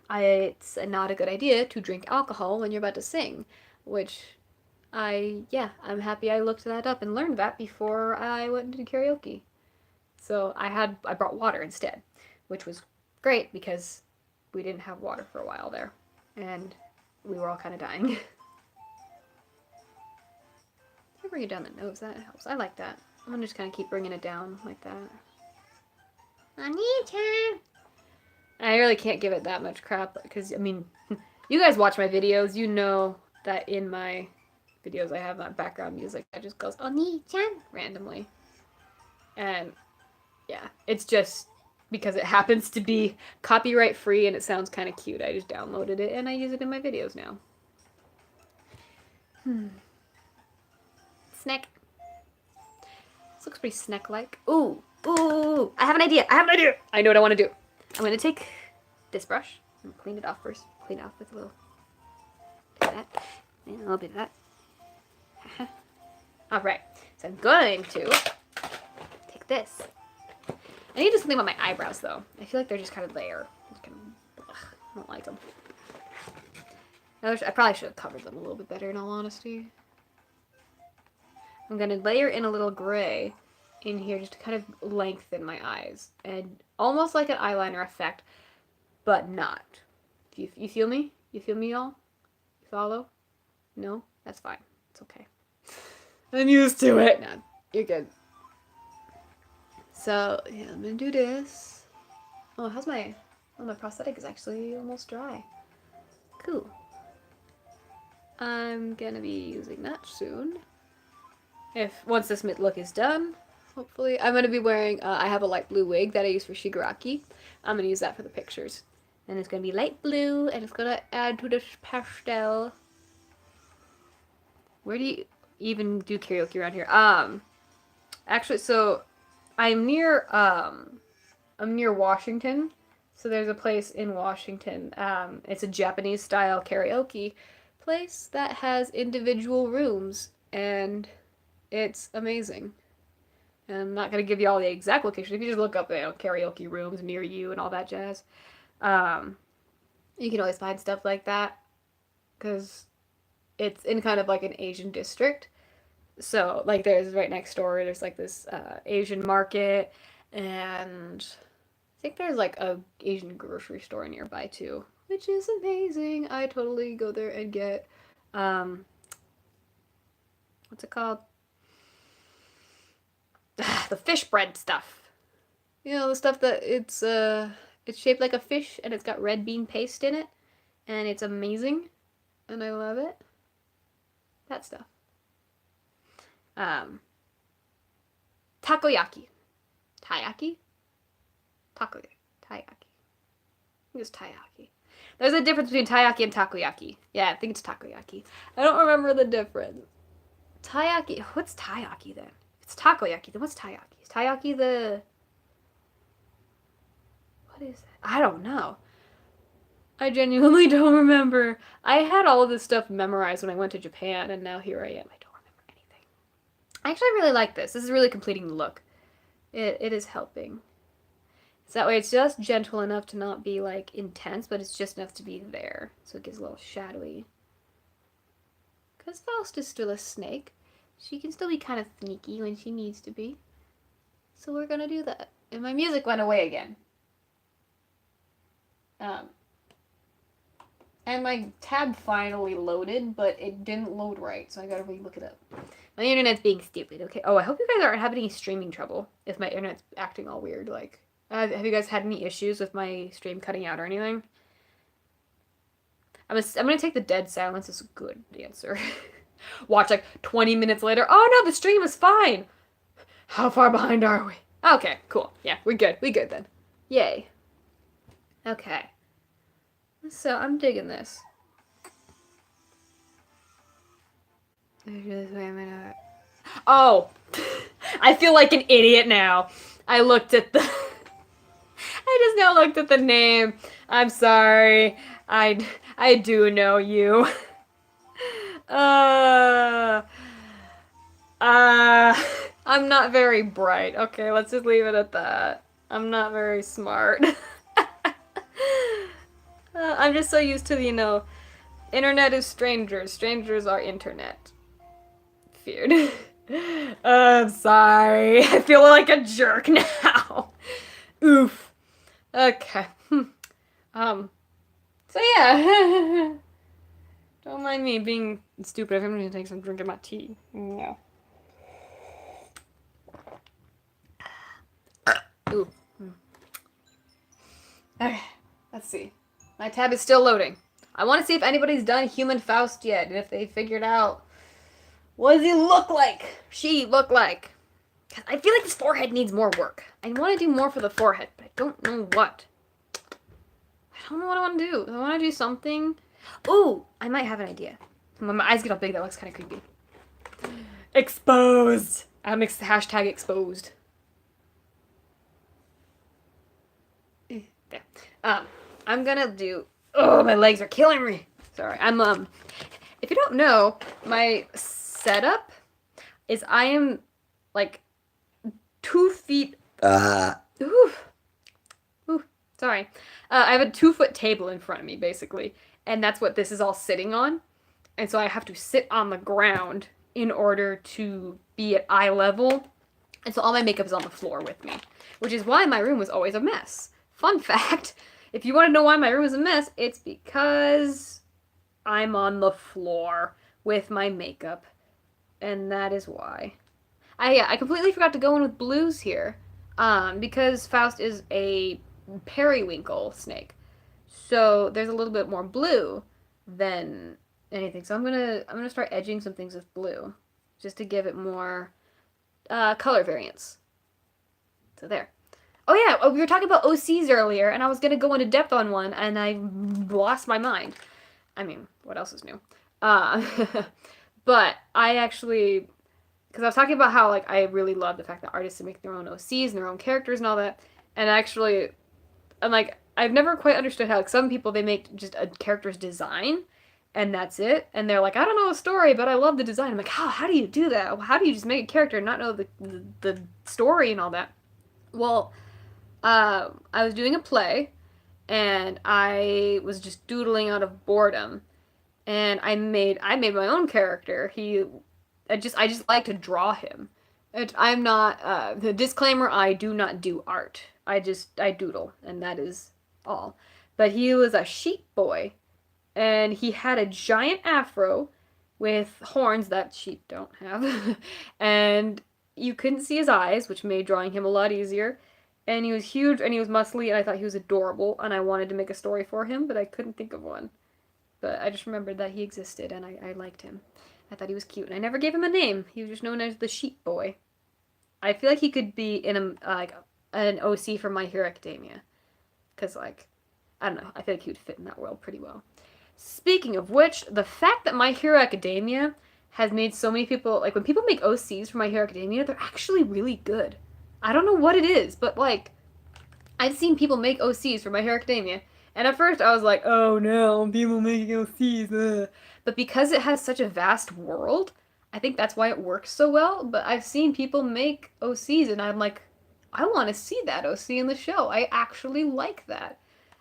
it's not a good idea to drink alcohol when you're about to sing, which I'm happy I looked that up and learned that before I went into karaoke. So I brought water instead, which was great because we didn't have water for a while there, and we were all kind of dying. I bring it down the nose, that helps. I like that. I'm gonna just kind of keep bringing it down like that. Anita! I really can't give it that much crap because, I mean, you guys watch my videos, you know that in my videos I have that background music that just goes Oni-chan randomly. And yeah, it's just because it happens to be copyright free and it sounds kind of cute. I just downloaded it and I use it in my videos now. Snack. This looks pretty snack-like. Ooh, I have an idea. I know what I want to do. I'm going to take this brush and clean it off first. Clean it off with a little bit of that and a little bit of that. Alright, so I'm going to take this. I need to do something about my eyebrows, though. I feel like they're just kind of there. I don't like them. I probably should have covered them a little bit better, in all honesty. I'm going to layer in a little gray in here just to kind of lengthen my eyes. And almost like an eyeliner effect, but not. You feel me? You feel me, y'all? You follow? No? That's fine. It's okay. I'm used to it. No, you're good. So, yeah, I'm gonna do this. Oh, my prosthetic is actually almost dry. Cool. I'm gonna be using that soon. Once this look is done, hopefully. I'm gonna be wearing, I have a light blue wig that I use for Shigaraki. I'm gonna use that for the pictures. And it's gonna be light blue, and it's gonna add to the pastel. Where do you even do karaoke around here? Actually, so I'm near Washington. So there's a place in Washington. It's a Japanese style karaoke place that has individual rooms, and it's amazing. And I'm not gonna give you all the exact location. If you just look up, karaoke rooms near you and all that jazz, you can always find stuff like that because it's in kind of like an Asian district. So, like, there's right next door, there's like this Asian market, and I think there's like a Asian grocery store nearby too, which is amazing. I totally go there and get, what's it called? The fish bread stuff. You know, the stuff that it's shaped like a fish and it's got red bean paste in it, and it's amazing, and I love it. That stuff. Takoyaki. Taiyaki? Takoyaki. Taiyaki. I think it's taiyaki. There's a difference between taiyaki and takoyaki. Yeah, I think it's takoyaki. I don't remember the difference. Taiyaki. What's taiyaki then? If it's takoyaki, then what's taiyaki? Is taiyaki the... What is that? I don't know. I genuinely don't remember. I had all of this stuff memorized when I went to Japan, and now here I am. I don't remember anything. I actually really like this. This is really completing the look. It is helping. So that way it's just gentle enough to not be like intense, but it's just enough to be there. So it gives a little shadowy. Because Faust is still a snake. She can still be kind of sneaky when she needs to be. So we're gonna do that. And my music went away again. And my tab finally loaded, but it didn't load right, so I gotta re-look it up. My internet's being stupid, okay? Oh, I hope you guys aren't having any streaming trouble. If my internet's acting all weird, like... have you guys had any issues with my stream cutting out or anything? I'm gonna take the dead silence as a good answer. Watch, like, 20 minutes later. Oh, no, the stream is fine! How far behind are we? Okay, cool. Yeah, we're good. We good, then. Yay. Okay. So, I'm digging this. Oh! I feel like an idiot now. I looked at the... I just now looked at the name. I'm sorry. I do know you. I'm not very bright. Okay, let's just leave it at that. I'm not very smart. I'm just so used to, you know, internet is strangers. Strangers are internet. Feared. I'm sorry. I feel like a jerk now. Oof. Okay. So yeah. Don't mind me being stupid. I'm gonna take some drink of my tea. No. Ooh. Okay. Let's see. My tab is still loading. I want to see if anybody's done Human Faust yet, and if they figured out what does he look like? She look like? I feel like his forehead needs more work. I want to do more for the forehead, but I don't know what. I don't know what I want to do. I want to do something. Ooh, I might have an idea. When my eyes get all big, that looks kind of creepy. Exposed. I'm hashtag exposed. There. I'm gonna do... Oh, my legs are killing me. Sorry. If you don't know, my setup is I am, like, 2 feet... Ooh. Sorry. I have a 2-foot table in front of me, basically. And that's what this is all sitting on. And so I have to sit on the ground in order to be at eye level. And so all my makeup is on the floor with me. Which is why my room was always a mess. Fun fact, if you want to know why my room is a mess, it's because I'm on the floor with my makeup. And that is why. I completely forgot to go in with blues here. Because Faust is a periwinkle snake. So there's a little bit more blue than anything. So I'm gonna start edging some things with blue. Just to give it more color variance. So there. Oh yeah, we were talking about OCs earlier, and I was gonna go into depth on one, and I lost my mind. I mean, what else is new? But I actually, because I was talking about how, like, I really love the fact that artists make their own OCs and their own characters and all that, and actually, I'm like, I've never quite understood how, like, some people, they make just a character's design, and that's it, and they're like, I don't know the story, but I love the design. I'm like, how do you do that? How do you just make a character and not know the story and all that? Well, I was doing a play, and I was just doodling out of boredom, and I made my own character. I just like to draw him. I'm not the disclaimer. I do not do art. I doodle, and that is all. But he was a sheep boy, and he had a giant afro with horns that sheep don't have, and you couldn't see his eyes, which made drawing him a lot easier. And he was huge, and he was muscly, and I thought he was adorable, and I wanted to make a story for him, but I couldn't think of one. But I just remembered that he existed, and I liked him. I thought he was cute, and I never gave him a name. He was just known as the Sheep Boy. I feel like he could be in an OC for My Hero Academia. Because, like, I don't know, I feel like he would fit in that world pretty well. Speaking of which, the fact that My Hero Academia has made so many people, like, when people make OCs for My Hero Academia, they're actually really good. I don't know what it is, but, like, I've seen people make OCs for My Hero Academia, and at first I was like, oh no, people making OCs, ugh. But because it has such a vast world, I think that's why it works so well, but I've seen people make OCs and I'm like, I want to see that OC in the show. I actually like that.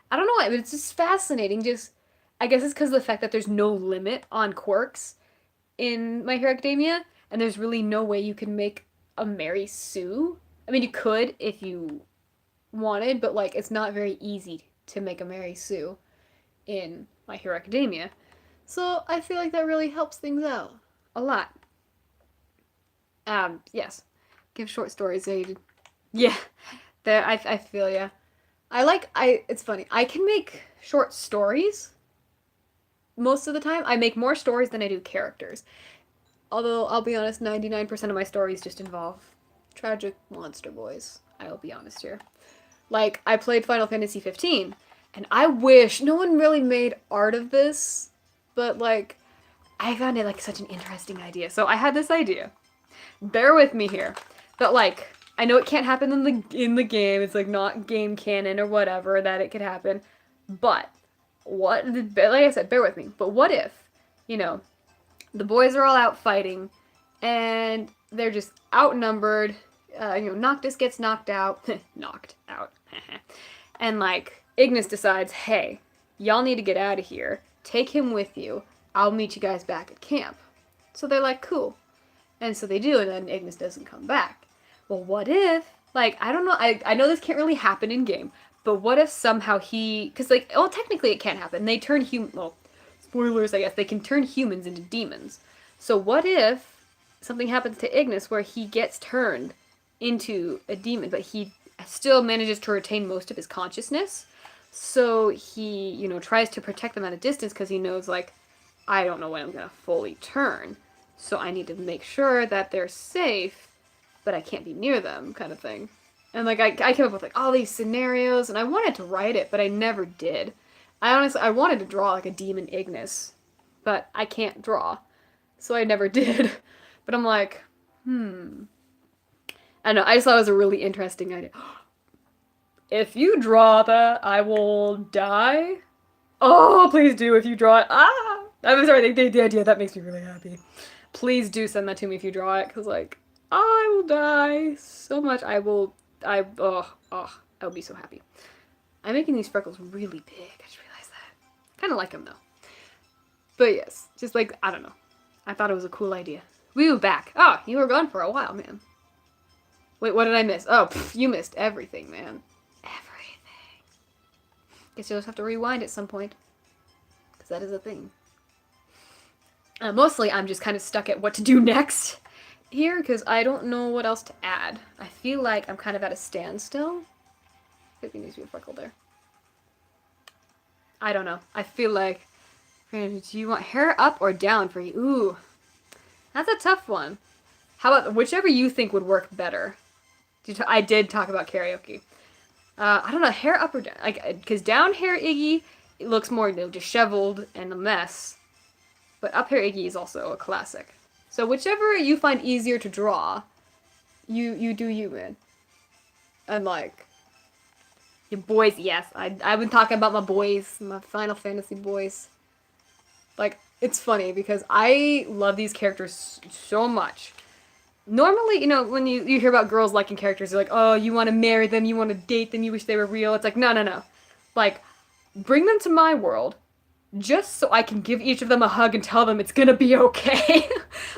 I don't know why, but it's just fascinating. Just, I guess it's because of the fact that there's no limit on quirks in My Hero Academia, and there's really no way you can make a Mary Sue. I mean, you could if you wanted, but like, it's not very easy to make a Mary Sue in My Hero Academia. So I feel like that really helps things out a lot. Yes. Give short stories aid. Yeah. There, I feel ya. It's funny. I can make short stories most of the time. I make more stories than I do characters. Although, I'll be honest, 99% of my stories just involve tragic monster boys. I'll be honest here. Like, I played Final Fantasy 15, and I wish no one really made art of this, but like, I found it like such an interesting idea. So I had this idea. Bear with me here. But like, I know it can't happen in the game. It's like not game canon or whatever that it could happen. But what like I said, bear with me. But what if, you know, the boys are all out fighting and they're just outnumbered. Noctis gets knocked out. Knocked out. And like Ignis decides, "Hey, y'all need to get out of here. Take him with you. I'll meet you guys back at camp." So they're like, "Cool." And so they do, and then Ignis doesn't come back. Well, what if, like, I don't know, I know this can't really happen in game, but what if somehow because, like, well, technically it can't happen. They turn well, spoilers, I guess, they can turn humans into demons. So what if something happens to Ignis where he gets turned into a demon, but he still manages to retain most of his consciousness? So he, tries to protect them at a distance because he knows, like, I don't know when I'm going to fully turn. So I need to make sure that they're safe, but I can't be near them, kind of thing. And like I came up with like all these scenarios, and I wanted to write it, but I never did. I wanted to draw like a demon Ignis, but I can't draw, so I never did. But I'm like, I don't know. I just thought it was a really interesting idea. If you draw that, I will die. Oh, please do if you draw it. Ah, I'm sorry. The idea that makes me really happy. Please do send that to me if you draw it, because, like, I will die so much. I'll be so happy. I'm making these freckles really big. I just realized that. Kind of like them, though. But yes, just like, I don't know. I thought it was a cool idea. Woo, back. Oh, you were gone for a while, man. Wait, what did I miss? Oh, you missed everything, man. Everything. Guess you'll just have to rewind at some point. Because that is a thing. Mostly, I'm just kind of stuck at what to do next here, because I don't know what else to add. I feel like I'm kind of at a standstill. Maybe needs to be a freckle there. I don't know. I feel like, do you want hair up or down for you? Ooh, that's a tough one. How about whichever you think would work better? I did talk about karaoke. I don't know, hair up or down? Like, because down hair Iggy, it looks more disheveled and a mess. But up hair Iggy is also a classic. So whichever you find easier to draw, you do you, man. And like, your boys, yes. I've been talking about my boys, my Final Fantasy boys. Like, it's funny because I love these characters so much. Normally, when you hear about girls liking characters, you're like, oh, you want to marry them, you want to date them, you wish they were real. It's like, no. Like, bring them to my world. Just so I can give each of them a hug and tell them it's gonna be okay.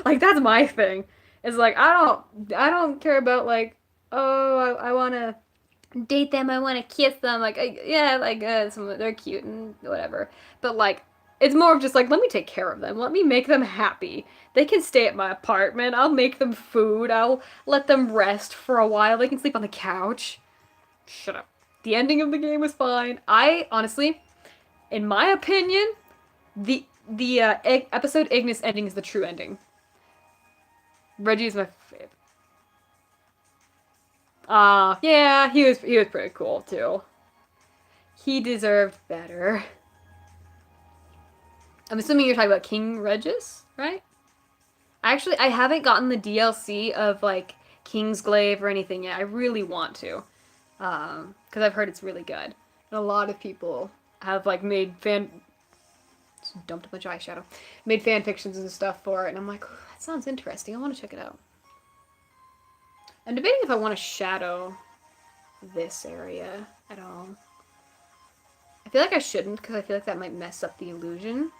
Like, that's my thing. It's like, I don't care about, like, oh, I wanna date them, I wanna kiss them, like, they're cute and whatever. But, like, it's more of just, like, let me take care of them. Let me make them happy. They can stay at my apartment. I'll make them food. I'll let them rest for a while. They can sleep on the couch. Shut up. The ending of the game was fine. Honestly, in my opinion, the episode Ignis ending is the true ending. Reggie is my favorite. Yeah, he was pretty cool too. He deserved better. I'm assuming you're talking about King Regis, right? Actually, I haven't gotten the DLC of like Kingsglaive or anything yet. I really want to, because I've heard it's really good. And a lot of people have like made Just dumped a bunch of eyeshadow. Made fan fictions and stuff for it, and I'm like, that sounds interesting. I want to check it out. I'm debating if I want to shadow this area at all. I feel like I shouldn't, because I feel like that might mess up the illusion.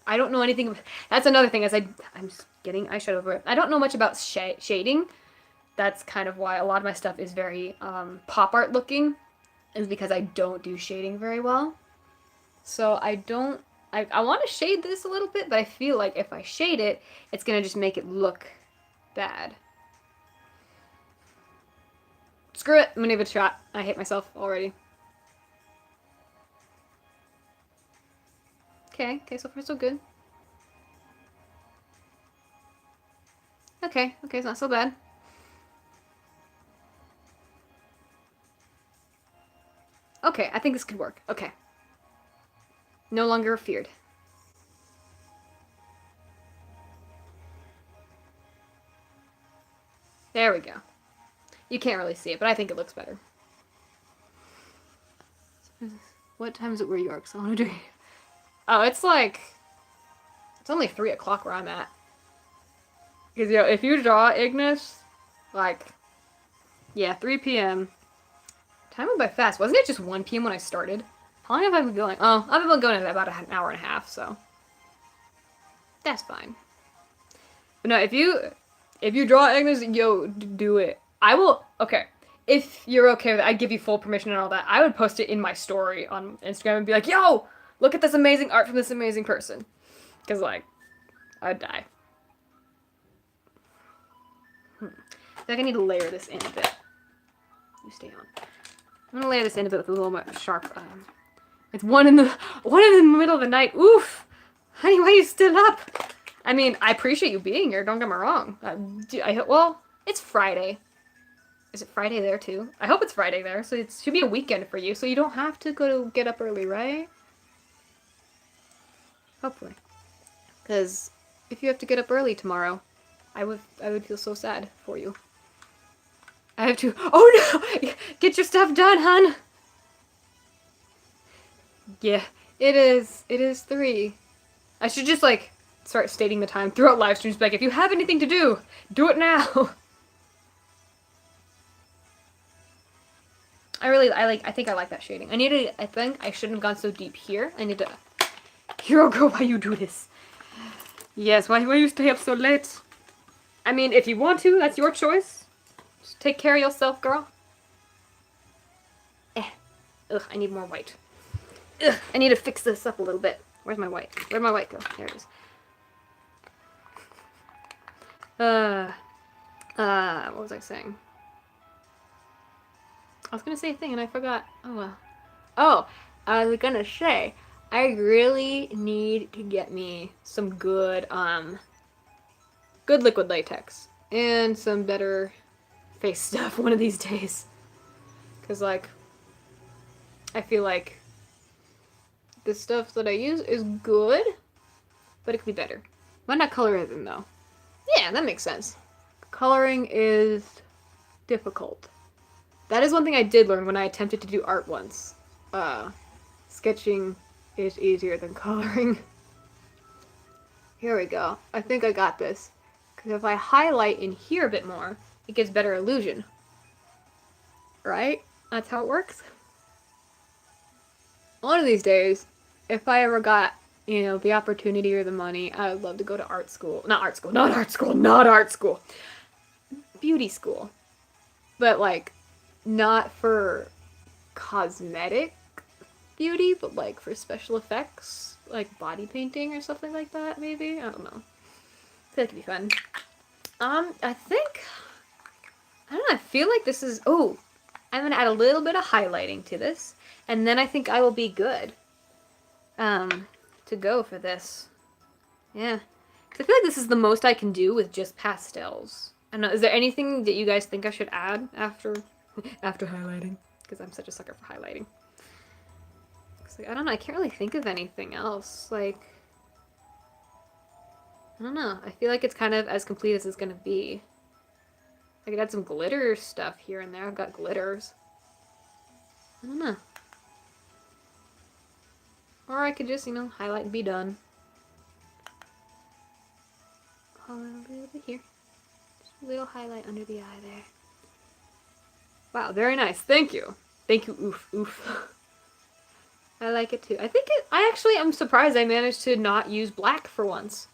I don't know anything. That's another thing, as I'm just getting eyeshadow over it. I don't know much about shading. That's kind of why a lot of my stuff is very pop art looking, is because I don't do shading very well. So I want to shade this a little bit, but I feel like if I shade it, it's going to just make it look bad. Screw it, I'm going to give it a shot. I hate myself already. Okay, so far so good. Okay, it's not so bad. Okay, I think this could work. Okay. No longer feared. There we go. You can't really see it, but I think it looks better. What time is it where you are? Because I want to do... Oh, it's like... It's only 3 o'clock where I'm at. Because, you know, if you draw Ignis, like... Yeah, 3 p.m. Time went by fast. Wasn't it just 1 p.m. when I started? How long have I been going? Oh, I've been going about an hour and a half, so... That's fine. But no, if you draw Ignis, yo, do it. I will... Okay. If you're okay with it, I give you full permission and all that. I would post it in my story on Instagram and be like, yo, look at this amazing art from this amazing person. Because, like, I'd die. I feel like I need to layer this in a bit. You stay on. I'm gonna layer this in a bit with a little more sharp. It's one in the middle of the night. Oof, honey, why are you still up? I mean, I appreciate you being here. Don't get me wrong. Well, it's Friday. Is it Friday there too? I hope it's Friday there, so it should be a weekend for you, so you don't have to get up early, right? Hopefully, because if you have to get up early tomorrow, I would feel so sad for you. I have to. Oh no! Get your stuff done, hun. Yeah, it is. It is 3. I should just like start stating the time throughout live streams. Like, if you have anything to do, do it now. I think I like that shading. I think I shouldn't have gone so deep here. I need to... Hero girl, why you do this? Yes, why you stay up so late? I mean, if you want to, that's your choice. Just take care of yourself, girl. Ugh, I need more white. Ugh, I need to fix this up a little bit. Where's my white? Where'd my white go? There it is. What was I saying? I was gonna say a thing and I forgot. Oh well. Oh, I was gonna say, I really need to get me some good liquid latex and some better face stuff one of these days. Cause like, I feel like the stuff that I use is good, but it could be better. Why not colorism though? Yeah, that makes sense. Coloring is difficult. That is one thing I did learn when I attempted to do art once. Sketching is easier than coloring. Here we go. I think I got this. Because if I highlight in here a bit more, it gives better illusion. Right? That's how it works. One of these days, if I ever got, you know, the opportunity or the money, I would love to go to art school. Not art school. Beauty school. But like, not for cosmetic beauty, but like for special effects, like body painting or something like that, maybe? I don't know. I feel like it'd be fun. I feel like this is, I'm gonna add a little bit of highlighting to this, and then I think I will be good, to go for this. Yeah. 'Cause I feel like this is the most I can do with just pastels. I don't know, is there anything that you guys think I should add after highlighting? Because I'm such a sucker for highlighting. Like, I don't know, I can't really think of anything else. Like, I don't know. I feel like it's kind of as complete as it's gonna be. I could add some glitter stuff here and there. I've got glitters. I don't know. Or I could just, you know, highlight and be done. A little bit here. Just a little highlight under the eye there. Wow, very nice. Thank you. Thank you, oof, oof. I like it too. I actually am surprised I managed to not use black for once.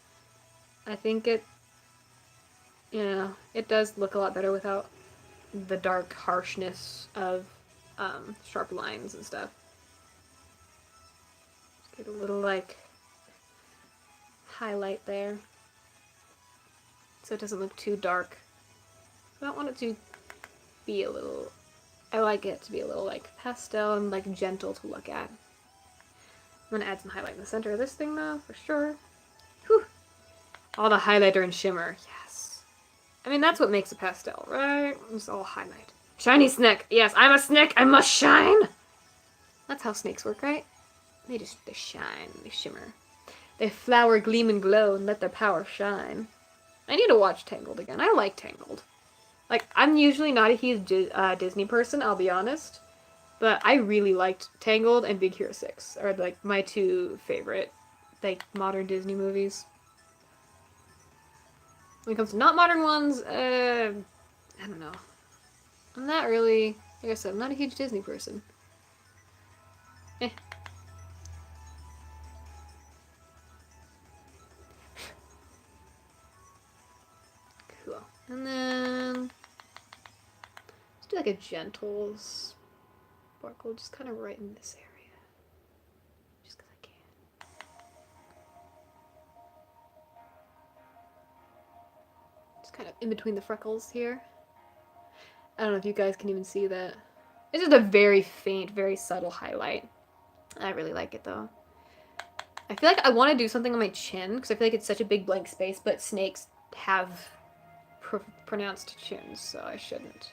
I think it, you know, it does look a lot better without the dark harshness of sharp lines and stuff. Just get a little, like, highlight there. So it doesn't look too dark. I don't want it to be a little, I like it to be a little, like, pastel and, like, gentle to look at. I'm gonna add some highlight in the center of this thing, though, for sure. Whew! All the highlighter and shimmer, yes. I mean, that's what makes a pastel, right? It's all highlight. Shiny snake! Yes, I'm a snake! I must shine! That's how snakes work, right? They shine, they shimmer. They flower, gleam, and glow, and let their power shine. I need to watch Tangled again. I like Tangled. Like, I'm usually not a huge Disney person, I'll be honest. But I really liked Tangled and Big Hero 6. Are, like, my two favorite, like, modern Disney movies. When it comes to not modern ones, I don't know. I'm not really, like I said, I'm not a huge Disney person. Eh. Cool. And then, let's do like a gentle sparkle, just kind of right in this area. Just because I can. Just kind of in between the freckles here. I don't know if you guys can even see that. It's just a very faint, very subtle highlight. I really like it though. I feel like I want to do something on my chin because I feel like it's such a big blank space, but snakes have pronounced chins, so I shouldn't.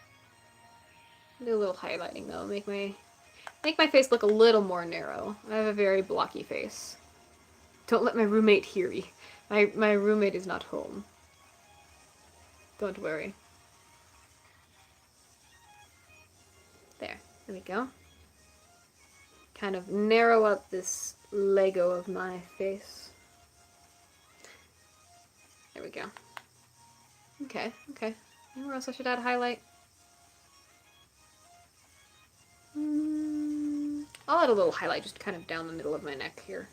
Do a little highlighting though, make my face look a little more narrow. I have a very blocky face. Don't let my roommate hear me. My roommate is not home. Don't worry. There we go. Kind of narrow up this Lego of my face. There we go. Okay. Anywhere else I should add highlight? I'll add a little highlight just kind of down the middle of my neck here.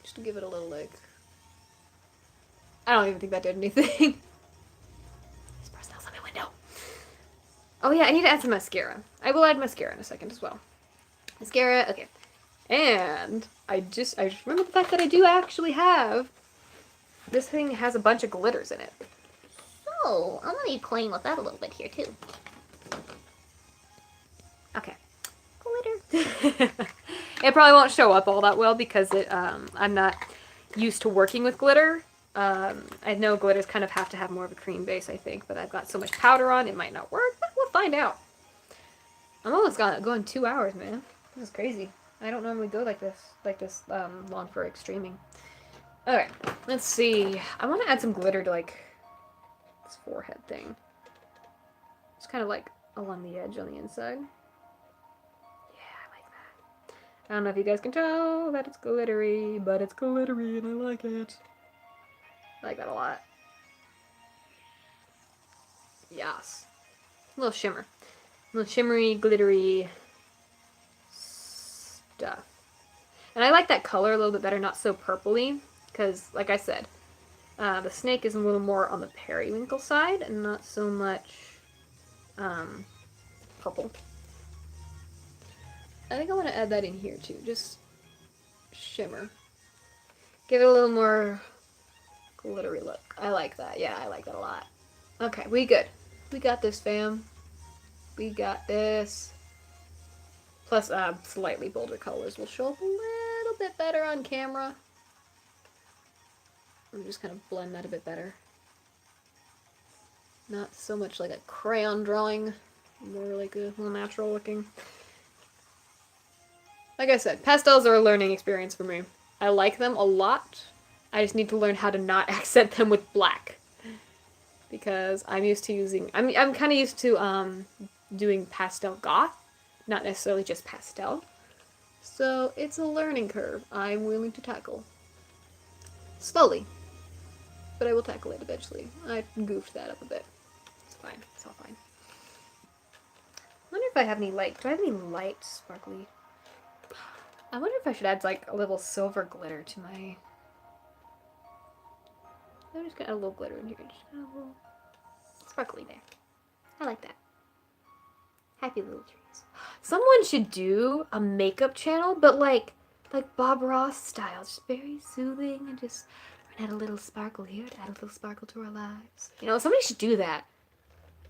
Just to give it a little, like... I don't even think that did anything. This pastel's on my window. Oh yeah, I need to add some mascara. I will add mascara in a second as well. Mascara, okay. And I just remember the fact that I do actually have... This thing has a bunch of glitters in it. So, I'm gonna be playing with that a little bit here too. Okay. Glitter. It probably won't show up all that well because I'm not used to working with glitter. I know glitters kind of have to have more of a cream base, I think, but I've got so much powder on, it might not work, but we'll find out. I'm almost going 2 hours, man. This is crazy. I don't normally go like this long for streaming. Alright, let's see. I want to add some glitter to, like, this forehead thing. Just kind of, like, along the edge on the inside. Yeah, I like that. I don't know if you guys can tell that it's glittery, but it's glittery and I like it. I like that a lot. Yes. A little shimmer. A little shimmery, glittery stuff. And I like that color a little bit better, not so purpley. Because, like I said, the snake is a little more on the periwinkle side and not so much purple. I think I want to add that in here too. Just shimmer. Give it a little more glittery look. I like that. Yeah, I like that a lot. Okay, we good. We got this, fam. We got this. Plus, slightly bolder colors will show up a little bit better on camera. I'm just kind of blend that a bit better. Not so much like a crayon drawing, more like a little natural looking. Like I said, pastels are a learning experience for me. I like them a lot. I just need to learn how to not accent them with black. Because I'm used to using, I'm kind of used to doing pastel goth, not necessarily just pastel. So it's a learning curve I'm willing to tackle. Slowly. But I will tackle it eventually. I goofed that up a bit. It's fine. It's all fine. I wonder if I have any light. Do I have any light sparkly? I wonder if I should add like a little silver glitter to my... I'm just gonna add a little glitter in here. Just a little sparkly there. I like that. Happy little trees. Someone should do a makeup channel, but like Bob Ross style. Just very soothing and just add a little sparkle here to add a little sparkle to our lives. You know, somebody should do that.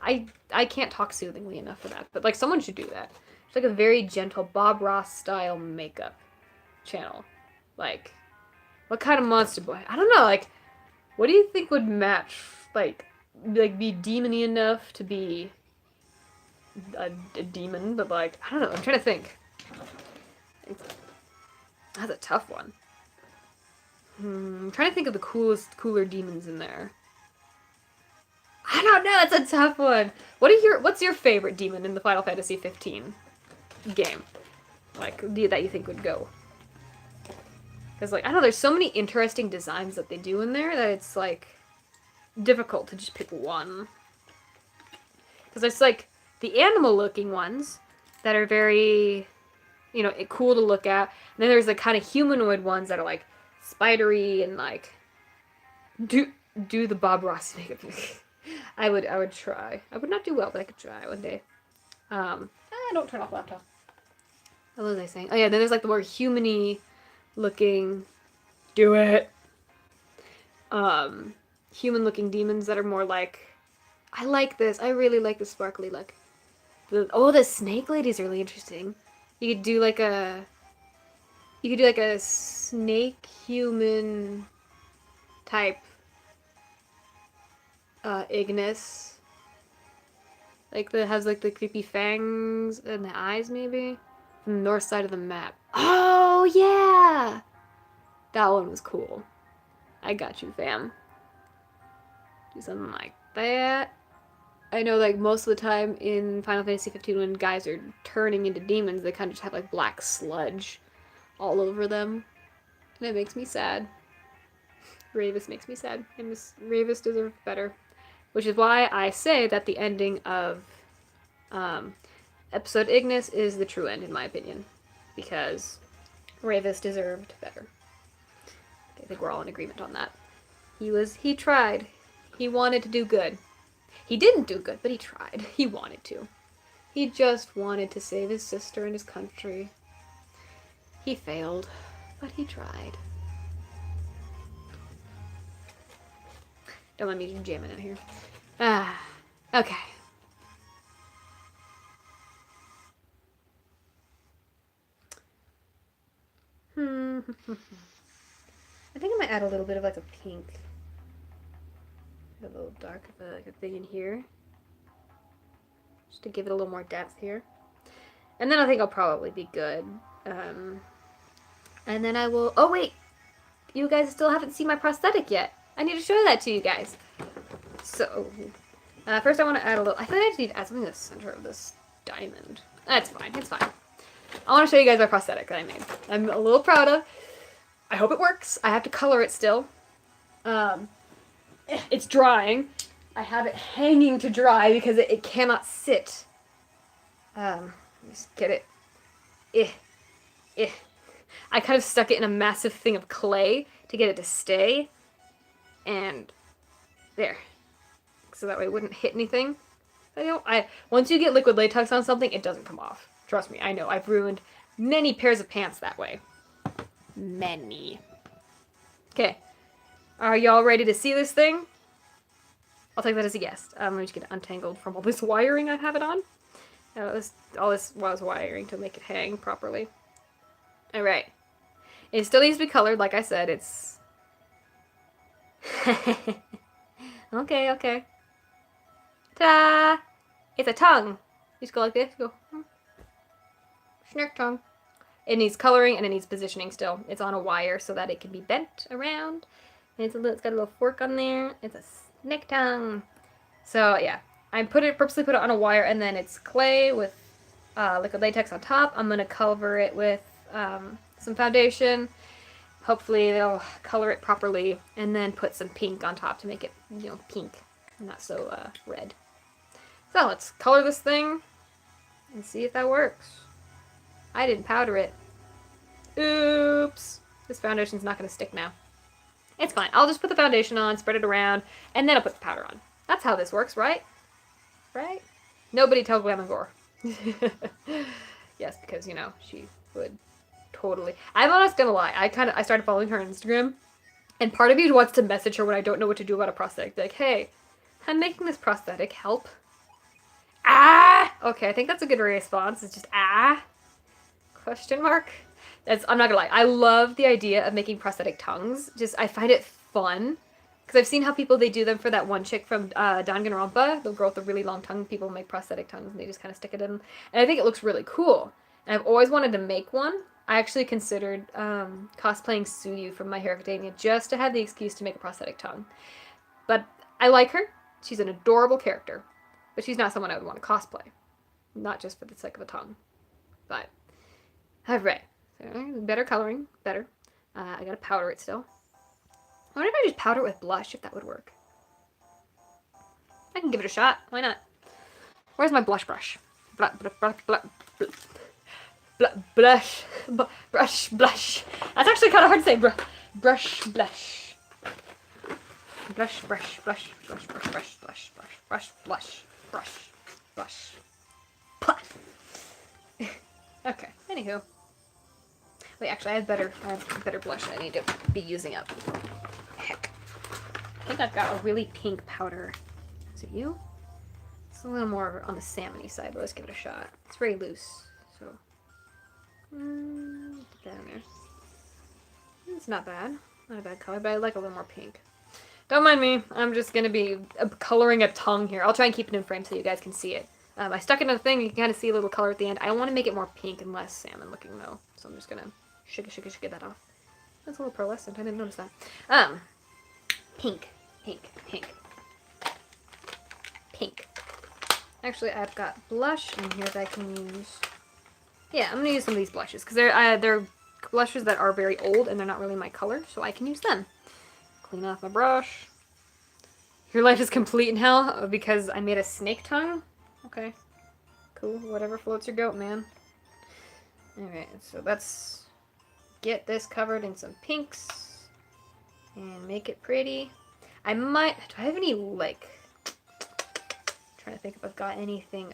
I can't talk soothingly enough for that, but like someone should do that. It's like a very gentle Bob Ross style makeup channel. Like, what kind of monster boy? I don't know, like, what do you think would match, like be demony enough to be a demon, but like, I don't know, I'm trying to think. That's a tough one. I'm trying to think of the cooler demons in there. I don't know, it's a tough one. What's your favorite demon in the Final Fantasy 15 game? Like, that you think would go? Because, like, I don't know, there's so many interesting designs that they do in there that it's, like, difficult to just pick one. Because there's, like, the animal-looking ones that are very, you know, cool to look at. And then there's the kind of humanoid ones that are, like, spidery and, like, do the Bob Ross makeup. I would try. I would not do well, but I could try one day. Don't turn off the laptop. What was I saying? Oh yeah, then there's like the more human-y looking, do it. Human looking demons that are more like, I like this. I really like the sparkly look. The snake lady's really interesting. You could do like a snake human type Ignis. Like that has like the creepy fangs and the eyes maybe. From the north side of the map. Oh yeah! That one was cool. I got you, fam. Do something like that. I know like most of the time in Final Fantasy 15 when guys are turning into demons, they kind of just have like black sludge all over them. And it makes me sad. Ravis makes me sad. And Ravis deserves better. Which is why I say that the ending of episode Ignis is the true end, in my opinion. Because Ravis deserved better. I think we're all in agreement on that. He tried. He wanted to do good. He didn't do good, but he tried. He wanted to. He just wanted to save his sister and his country. He failed, but he tried. Don't mind me jamming in here. Okay. I think I might add a little bit of like a pink. A little dark of like a thing in here. Just to give it a little more depth here. And then I think I'll probably be good. And then I will... Oh, wait! You guys still haven't seen my prosthetic yet. I need to show that to you guys. So, first I want to add a little... I feel like I just need to add something to the center of this diamond. That's fine. It's fine. I want to show you guys my prosthetic that I made. I'm a little proud of. I hope it works. I have to color it still. It's drying. I have it hanging to dry because it cannot sit. Just get it. I kind of stuck it in a massive thing of clay to get it to stay. And there. So that way it wouldn't hit anything. Once you get liquid latex on something, it doesn't come off. Trust me, I know. I've ruined many pairs of pants that way. Many. Okay. Are y'all ready to see this thing? I'll take that as a yes. I'm going to get it untangled from all this wiring I have it on. All this was wiring to make it hang properly. Alright. It still needs to be colored, like I said. It's... Okay. Ta-da! It's a tongue. You just go like this. Go. Snark tongue. It needs coloring and it needs positioning still. It's on a wire so that it can be bent around. And it's got a little fork on there. It's a snake tongue. So yeah, I purposely put it on a wire and then it's clay with liquid latex on top. I'm gonna cover it with some foundation. Hopefully they'll color it properly, and then put some pink on top to make it, you know, pink, not so red. So let's color this thing and see if that works. I didn't powder it. Oops. This foundation's not going to stick now. It's fine. I'll just put the foundation on, spread it around, and then I'll put the powder on. That's how this works, right? Right? Nobody tell Glam & Gore. Yes, because, you know, she would totally. I'm not gonna lie. I started following her on Instagram, and part of me wants to message her when I don't know what to do about a prosthetic. Be like, hey, I'm making this prosthetic. Help. Ah! Okay, I think that's a good response. It's just, ah? Question mark? I'm not gonna lie. I love the idea of making prosthetic tongues. I find it fun. Because I've seen how they do them for that one chick from Danganronpa, the girl with the really long tongue. People make prosthetic tongues and they just kind of stick it in. And I think it looks really cool. And I've always wanted to make one. I actually considered cosplaying Suyu from My Hero Academia just to have the excuse to make a prosthetic tongue. But I like her. She's an adorable character. But she's not someone I would want to cosplay. Not just for the sake of a tongue. But, alright. So, better coloring. Better. I gotta powder it still. I wonder if I just powder it with blush, if that would work. I can give it a shot. Why not? Where's my blush brush? Blush. Blush. That's actually kind of hard to say. Brush, blush. Blush. Okay, anywho. Wait, actually, I have better blush I need to be using up. Heck. I think I've got a really pink powder. Is it you? It's a little more on the salmony side, but let's give it a shot. It's very loose, so. Put that in there. It's not bad. Not a bad color, but I like a little more pink. Don't mind me. I'm just going to be coloring a tongue here. I'll try and keep it in frame so you guys can see it. I stuck it in a thing. You can kind of see a little color at the end. I want to make it more pink and less salmon looking, though. So I'm just going to shake that off. That's a little pearlescent. I didn't notice that. Pink. Actually, I've got blush in here that I can use. Yeah, I'm going to use some of these blushes. Because they're blushes that are very old and they're not really my color. So I can use them. Clean off my brush. Your life is complete in hell because I made a snake tongue? Okay. Cool. Whatever floats your goat, man. Alright, so let's get this covered in some pinks and make it pretty. Do I have any, like, trying to think if I've got anything,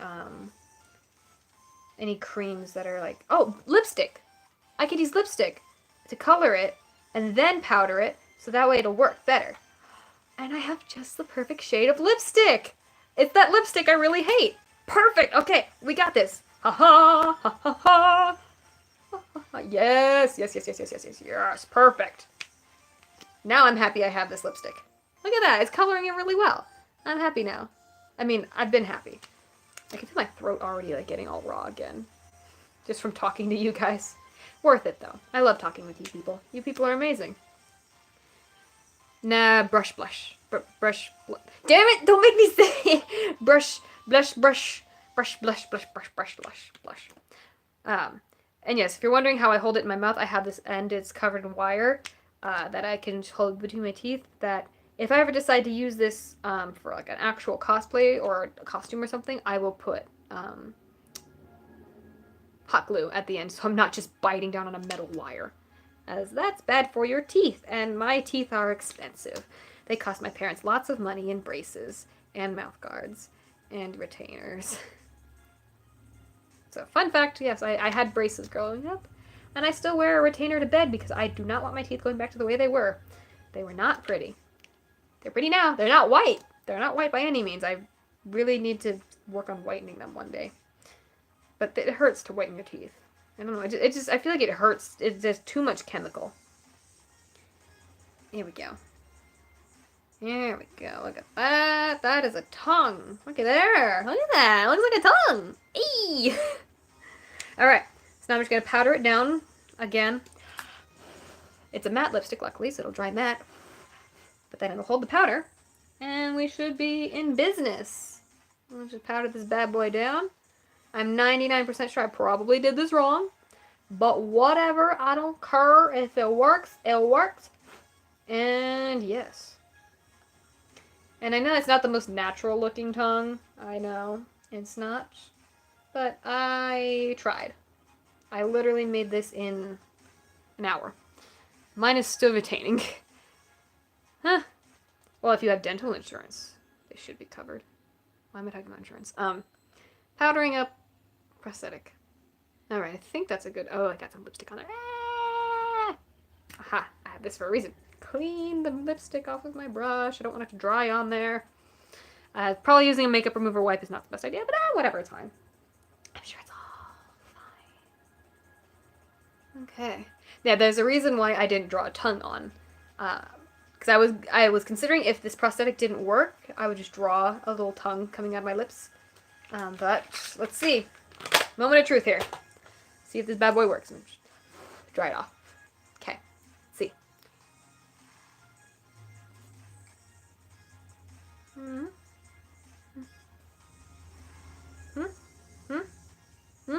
any creams that are like, oh, lipstick! I could use lipstick to color it and then powder it so that way it'll work better. And I have just the perfect shade of lipstick! It's that lipstick I really hate! Perfect! Okay, we got this! Ha ha! Ha ha ha! Yes, perfect. Now I'm happy I have this lipstick. Look at that, it's coloring it really well. I'm happy now. I mean, I've been happy. I can feel my throat already like getting all raw again. Just from talking to you guys. Worth it though. I love talking with you people. You people are amazing. Nah, brush. Damn it, don't make me say it. Brush. And yes, if you're wondering how I hold it in my mouth, I have this end, it's covered in wire that I can hold between my teeth, that if I ever decide to use this for like an actual cosplay or a costume or something, I will put hot glue at the end so I'm not just biting down on a metal wire, as that's bad for your teeth, and my teeth are expensive. They cost my parents lots of money in braces and mouth guards and retainers. So, fun fact, yes, I had braces growing up, and I still wear a retainer to bed because I do not want my teeth going back to the way they were. They were not pretty. They're pretty now. They're not white. They're not white by any means. I really need to work on whitening them one day. But it hurts to whiten your teeth. I don't know. I feel like it hurts. It's just too much chemical. Here we go. There we go. Look at that. That is a tongue. Look at there. Look at that. It looks like a tongue. Eee! Alright. So now I'm just going to powder it down again. It's a matte lipstick, luckily, so it'll dry matte. But then it'll hold the powder. And we should be in business. I'll just powder this bad boy down. I'm 99% sure I probably did this wrong. But whatever, I don't care. If it works, it works. And yes. And I know it's not the most natural looking tongue. I know. It's not. But I tried. I literally made this in an hour. Mine is still retaining. Huh. Well, if you have dental insurance, they should be covered. Why am I talking about insurance? Powdering up prosthetic. Alright, I think that's a good... Oh, I got some lipstick on there. Ah! Aha, I have this for a reason. Clean the lipstick off with my brush. I don't want it to dry on there. Probably using a makeup remover wipe is not the best idea, but whatever, it's fine. I'm sure it's all fine. Okay. Yeah, there's a reason why I didn't draw a tongue on. Because I was considering if this prosthetic didn't work, I would just draw a little tongue coming out of my lips. But let's see. Moment of truth here. See if this bad boy works. Dry it off. Okay. Let's see. Hmm. Hmm. Hmm. Hmm.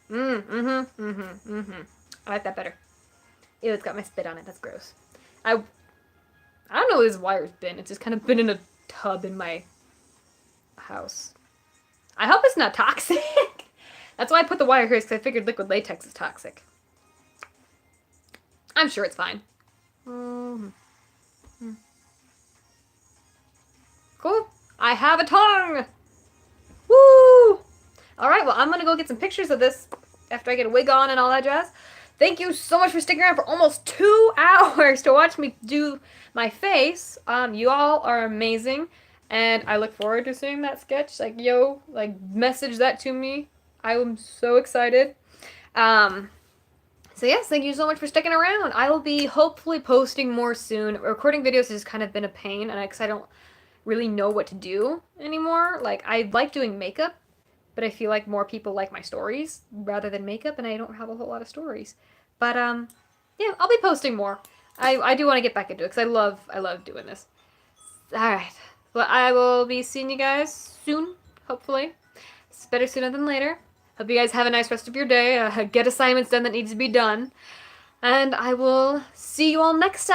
Hmm. Hmm. I like that better. Ew, it's got my spit on it. That's gross. I don't know where this wire's been. It's just kind of been in a tub in my house. I hope it's not toxic. That's why I put the wire here, because I figured liquid latex is toxic. I'm sure it's fine. Cool. I have a tongue! Woo! Alright, well, I'm gonna go get some pictures of this after I get a wig on and all that jazz. Thank you so much for sticking around for almost 2 hours to watch me do my face. You all are amazing. And I look forward to seeing that sketch. Like, yo, like, message that to me. I am so excited. So yes, thank you so much for sticking around. I will be hopefully posting more soon. Recording videos has kind of been a pain, and because I don't really know what to do anymore. Like, I like doing makeup, but I feel like more people like my stories rather than makeup, and I don't have a whole lot of stories. But yeah, I'll be posting more. I do want to get back into it because I love doing this. All right. Well, I will be seeing you guys soon, hopefully. It's better sooner than later. Hope you guys have a nice rest of your day. Get assignments done that needs to be done. And I will see you all next time.